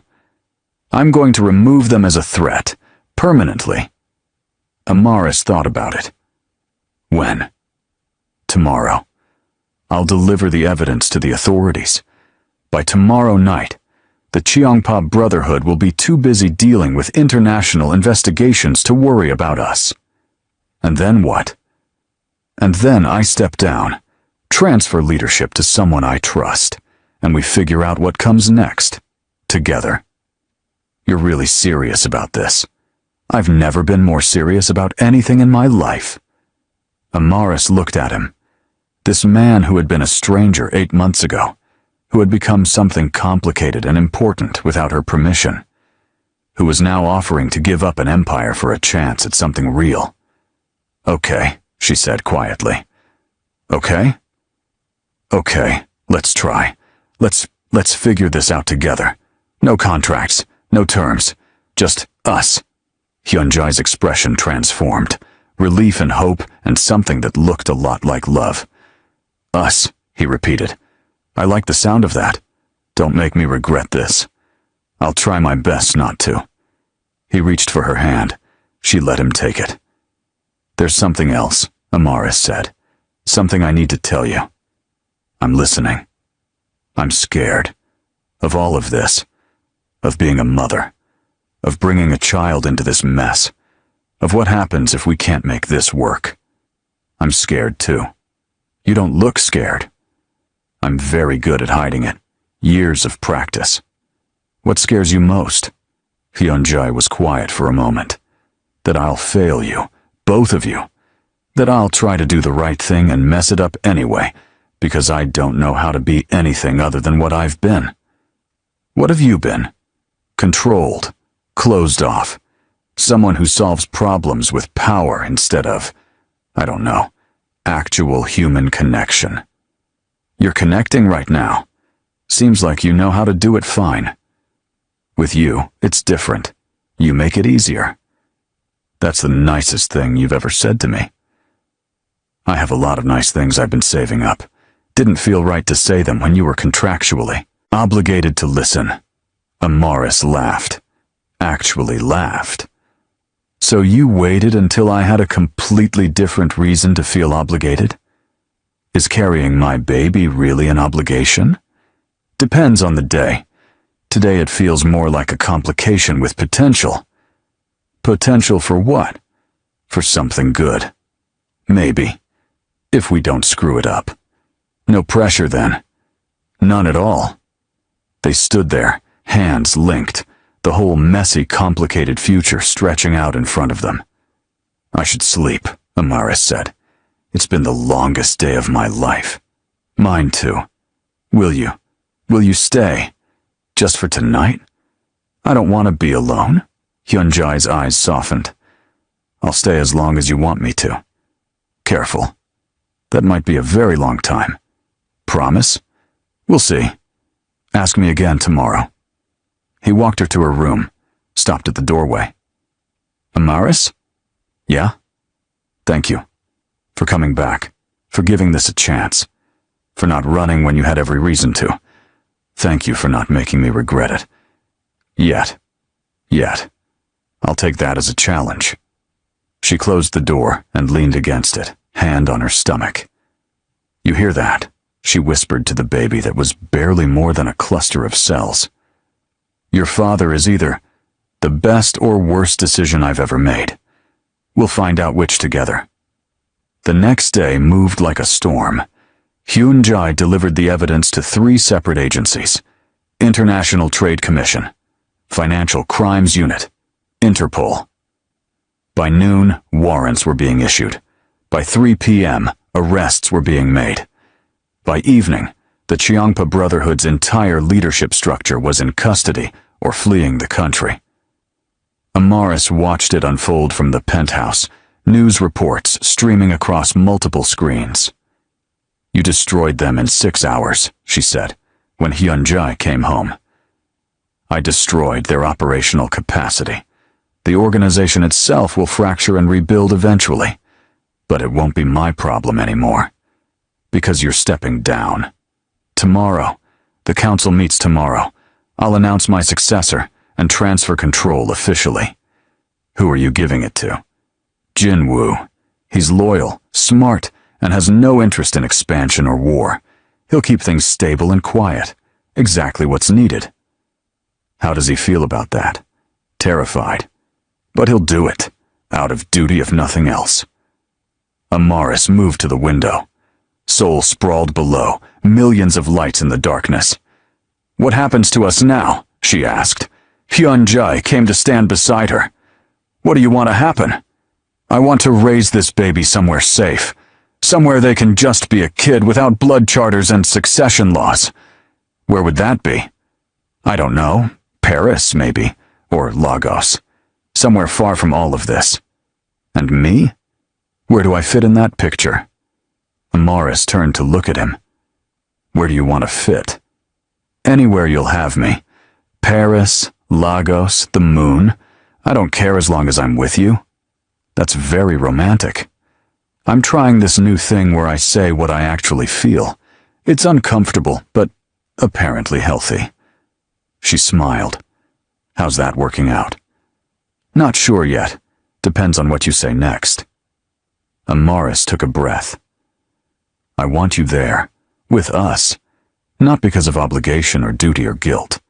I'm going to remove them as a threat, permanently. Amaris thought about it. When? Tomorrow. I'll deliver the evidence to the authorities. By tomorrow night, the Cheongpa Brotherhood will be too busy dealing with international investigations to worry about us. And then what? And then I step down, transfer leadership to someone I trust, and we figure out what comes next, together. You're really serious about this. I've never been more serious about anything in my life. Amaris looked at him. This man who had been a stranger 8 months ago, who had become something complicated and important without her permission, who was now offering to give up an empire for a chance at something real. Okay, she said quietly. Okay? Okay, let's try. Let's figure this out together. No contracts, no terms, just us. Hyun-jae's expression transformed, relief and hope and something that looked a lot like love. Us, he repeated. I like the sound of that. Don't make me regret this. I'll try my best not to. He reached for her hand. She let him take it. There's something else, Amaris said. Something I need to tell you. I'm listening. I'm scared. Of all of this. Of being a mother. Of bringing a child into this mess. Of what happens if we can't make this work. I'm scared too. You don't look scared. I'm very good at hiding it. Years of practice. What scares you most? Hyunjae was quiet for a moment. That I'll fail you, both of you. That I'll try to do the right thing and mess it up anyway, because I don't know how to be anything other than what I've been. What have you been? Controlled, closed off. Someone who solves problems with power instead of, I don't know, actual human connection. You're connecting right now. Seems like you know how to do it fine. With you, it's different. You make it easier. That's the nicest thing you've ever said to me. I have a lot of nice things I've been saving up. Didn't feel right to say them when you were contractually obligated to listen. Amaris laughed. Actually laughed. So you waited until I had a completely different reason to feel obligated? Is carrying my baby really an obligation? Depends on the day. Today it feels more like a complication with potential. Potential for what? For something good. Maybe. If we don't screw it up. No pressure then. None at all. They stood there, hands linked, the whole messy, complicated future stretching out in front of them. I should sleep, Amaris said. It's been the longest day of my life. Mine too. Will you? Will you stay? Just for tonight? I don't want to be alone. Hyunjae's eyes softened. I'll stay as long as you want me to. Careful. That might be a very long time. Promise? We'll see. Ask me again tomorrow. He walked her to her room, stopped at the doorway. Amaris? Yeah? Thank you. For coming back. For giving this a chance. For not running when you had every reason to. Thank you for not making me regret it. Yet. I'll take that as a challenge. She closed the door and leaned against it, hand on her stomach. You hear that? She whispered to the baby that was barely more than a cluster of cells. Your father is either the best or worst decision I've ever made. We'll find out which together. The next day moved like a storm. Hyunjae delivered the evidence to 3 separate agencies. International Trade Commission, Financial Crimes Unit, Interpol. By noon, warrants were being issued. By 3 p.m., arrests were being made. By evening, the Cheongpa Brotherhood's entire leadership structure was in custody or fleeing the country. Amaris watched it unfold from the penthouse, news reports streaming across multiple screens. You destroyed them in 6 hours, she said, when Hyunjae came home. I destroyed their operational capacity. The organization itself will fracture and rebuild eventually, but it won't be my problem anymore. Because you're stepping down. Tomorrow, the council meets tomorrow. I'll announce my successor and transfer control officially. Who are you giving it to? Jinwoo. He's loyal, smart, and has no interest in expansion or war. He'll keep things stable and quiet. Exactly what's needed. How does he feel about that? Terrified. But he'll do it, out of duty if nothing else. Amaris moved to the window. Seoul sprawled below, millions of lights in the darkness. What happens to us now? She asked. Hyunjae came to stand beside her. What do you want to happen? I want to raise this baby somewhere safe. Somewhere they can just be a kid without blood charters and succession laws. Where would that be? I don't know. Paris, maybe. Or Lagos. Somewhere far from all of this. And me? Where do I fit in that picture? Amaris turned to look at him. Where do you want to fit? Anywhere you'll have me. Paris, Lagos, the moon. I don't care as long as I'm with you. That's very romantic. I'm trying this new thing where I say what I actually feel. It's uncomfortable, but apparently healthy. She smiled. How's that working out? Not sure yet. Depends on what you say next. Amaris took a breath. I want you there, with us, not because of obligation or duty or guilt,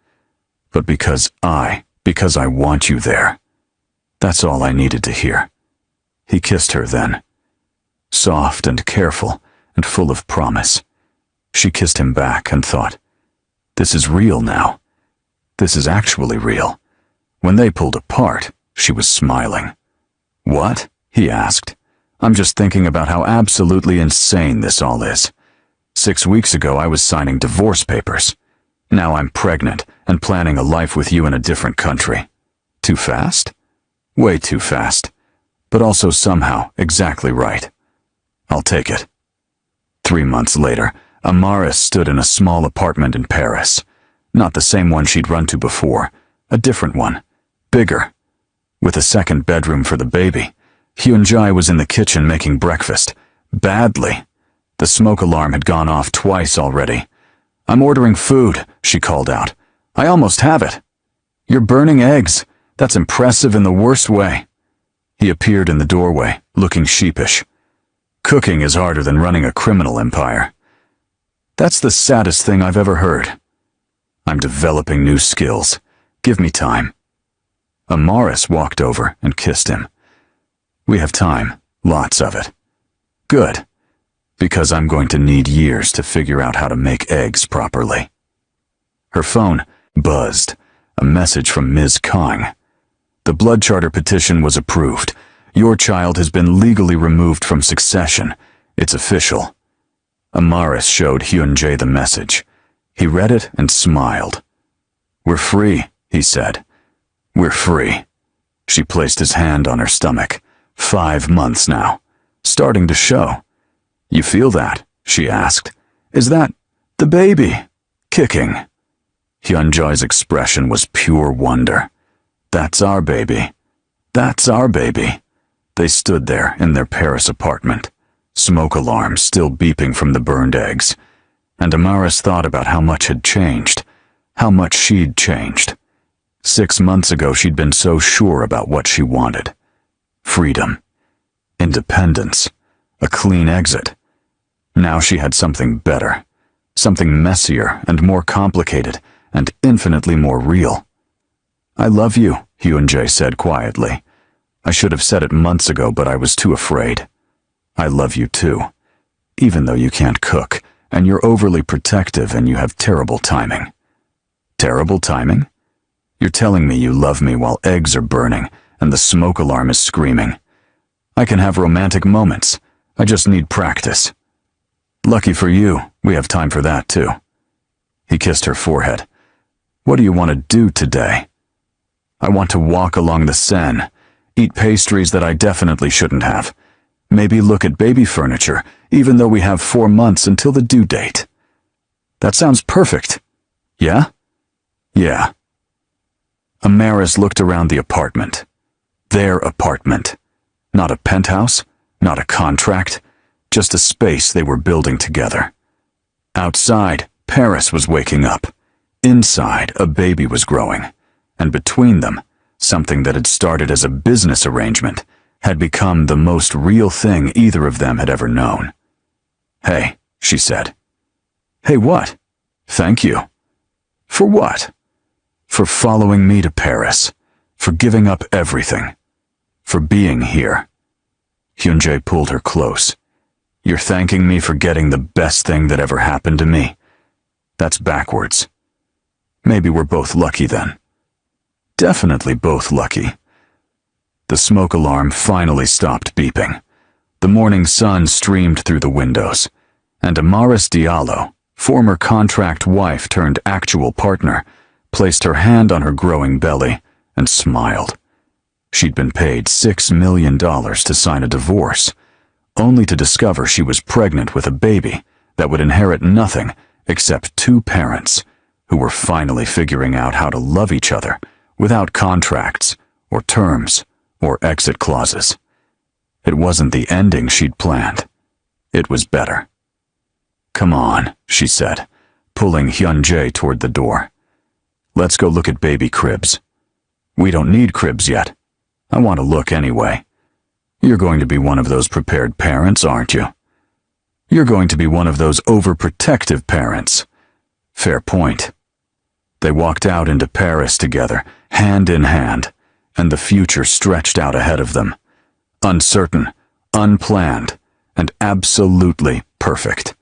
but because I want you there. That's all I needed to hear. He kissed her then. soft and careful and full of promise. She kissed him back and thought, this is real now. This is actually real. When they pulled apart, she was smiling. What? He asked. I'm just thinking about how absolutely insane this all is. 6 weeks ago I was signing divorce papers. Now I'm pregnant and planning a life with you in a different country. Too fast? Way too fast. But also somehow exactly right. I'll take it. 3 months later, Amaris stood in a small apartment in Paris. Not the same one she'd run to before. A different one. Bigger. With a second bedroom for the baby. Hyunjae was in the kitchen making breakfast. Badly. The smoke alarm had gone off twice already. I'm ordering food, she called out. I almost have it. You're burning eggs. That's impressive in the worst way. He appeared in the doorway, looking sheepish. Cooking is harder than running a criminal empire. That's the saddest thing I've ever heard. I'm developing new skills. Give me time. Amaris walked over and kissed him. We have time, lots of it. Good, because I'm going to need years to figure out how to make eggs properly. Her phone buzzed, a message from Ms. Kang. The blood charter petition was approved. Your child has been legally removed from succession. It's official. Amaris showed Hyunjae the message. He read it and smiled. We're free, he said. We're free. She placed his hand on her stomach. 5 months now. Starting to show. You feel that? She asked. Is that the baby? Kicking. Hyunjae's expression was pure wonder. That's our baby. That's our baby. They stood there in their Paris apartment. Smoke alarms still beeping from the burned eggs. And Amaris thought about how much had changed. How much she'd changed. 6 months ago she'd been so sure about what she wanted. Freedom. Independence. A clean exit. Now she had something better. Something messier and more complicated and infinitely more real. I love you, Hyunjae said quietly. I should have said it months ago, but I was too afraid. I love you too. Even though you can't cook, and you're overly protective and you have terrible timing. Terrible timing? You're telling me you love me while eggs are burning and the smoke alarm is screaming. I can have romantic moments. I just need practice. Lucky for you, we have time for that too. He kissed her forehead. What do you want to do today? I want to walk along the Seine, eat pastries that I definitely shouldn't have. Maybe look at baby furniture, even though we have 4 months until the due date. That sounds perfect. Yeah? Yeah. Amaris looked around the apartment. Their apartment. Not a penthouse, not a contract, just a space they were building together. Outside, Paris was waking up. Inside, a baby was growing. And between them, something that had started as a business arrangement had become the most real thing either of them had ever known. Hey, she said. Hey, what? Thank you. For what? For following me to Paris. For giving up everything. For being here. Hyunjae pulled her close. You're thanking me for getting the best thing that ever happened to me. That's backwards. Maybe we're both lucky then. Definitely both lucky. The smoke alarm finally stopped beeping. The morning sun streamed through the windows, and Amaris Diallo, former contract wife turned actual partner, placed her hand on her growing belly and smiled. She'd been paid $6 million to sign a divorce, only to discover she was pregnant with a baby that would inherit nothing except 2 parents who were finally figuring out how to love each other without contracts or terms or exit clauses. It wasn't the ending she'd planned. It was better. Come on, she said, pulling Hyunjae toward the door. Let's go look at baby cribs. We don't need cribs yet. I want to look anyway. You're going to be one of those prepared parents, aren't you? You're going to be one of those overprotective parents. Fair point. They walked out into Paris together, hand in hand, and the future stretched out ahead of them. Uncertain, unplanned, and absolutely perfect.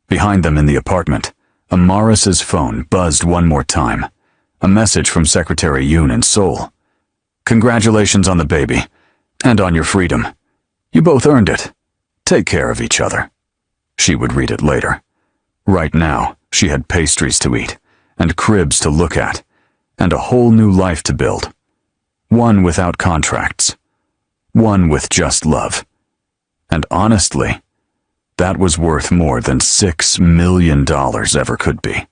Behind them in the apartment, Amaris's phone buzzed one more time. A message from Secretary Yoon in Seoul. "Congratulations on the baby, and on your freedom. You both earned it. Take care of each other." She would read it later. Right now, she had pastries to eat, and cribs to look at, and a whole new life to build. One without contracts. One with just love. And honestly, that was worth more than $6 million ever could be.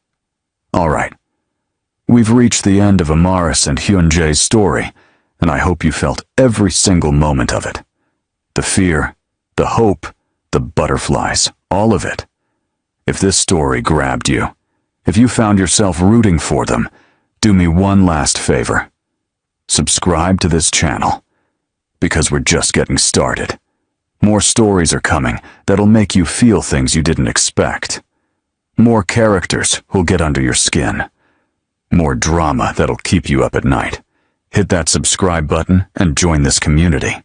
All right. We've reached the end of Amaris and Hyunjae's story, and I hope you felt every single moment of it. The fear, the hope, the butterflies, all of it. If this story grabbed you, if you found yourself rooting for them, do me one last favor. Subscribe to this channel, because we're just getting started. More stories are coming that'll make you feel things you didn't expect. More characters who'll get under your skin. More drama that'll keep you up at night. Hit that subscribe button and join this community.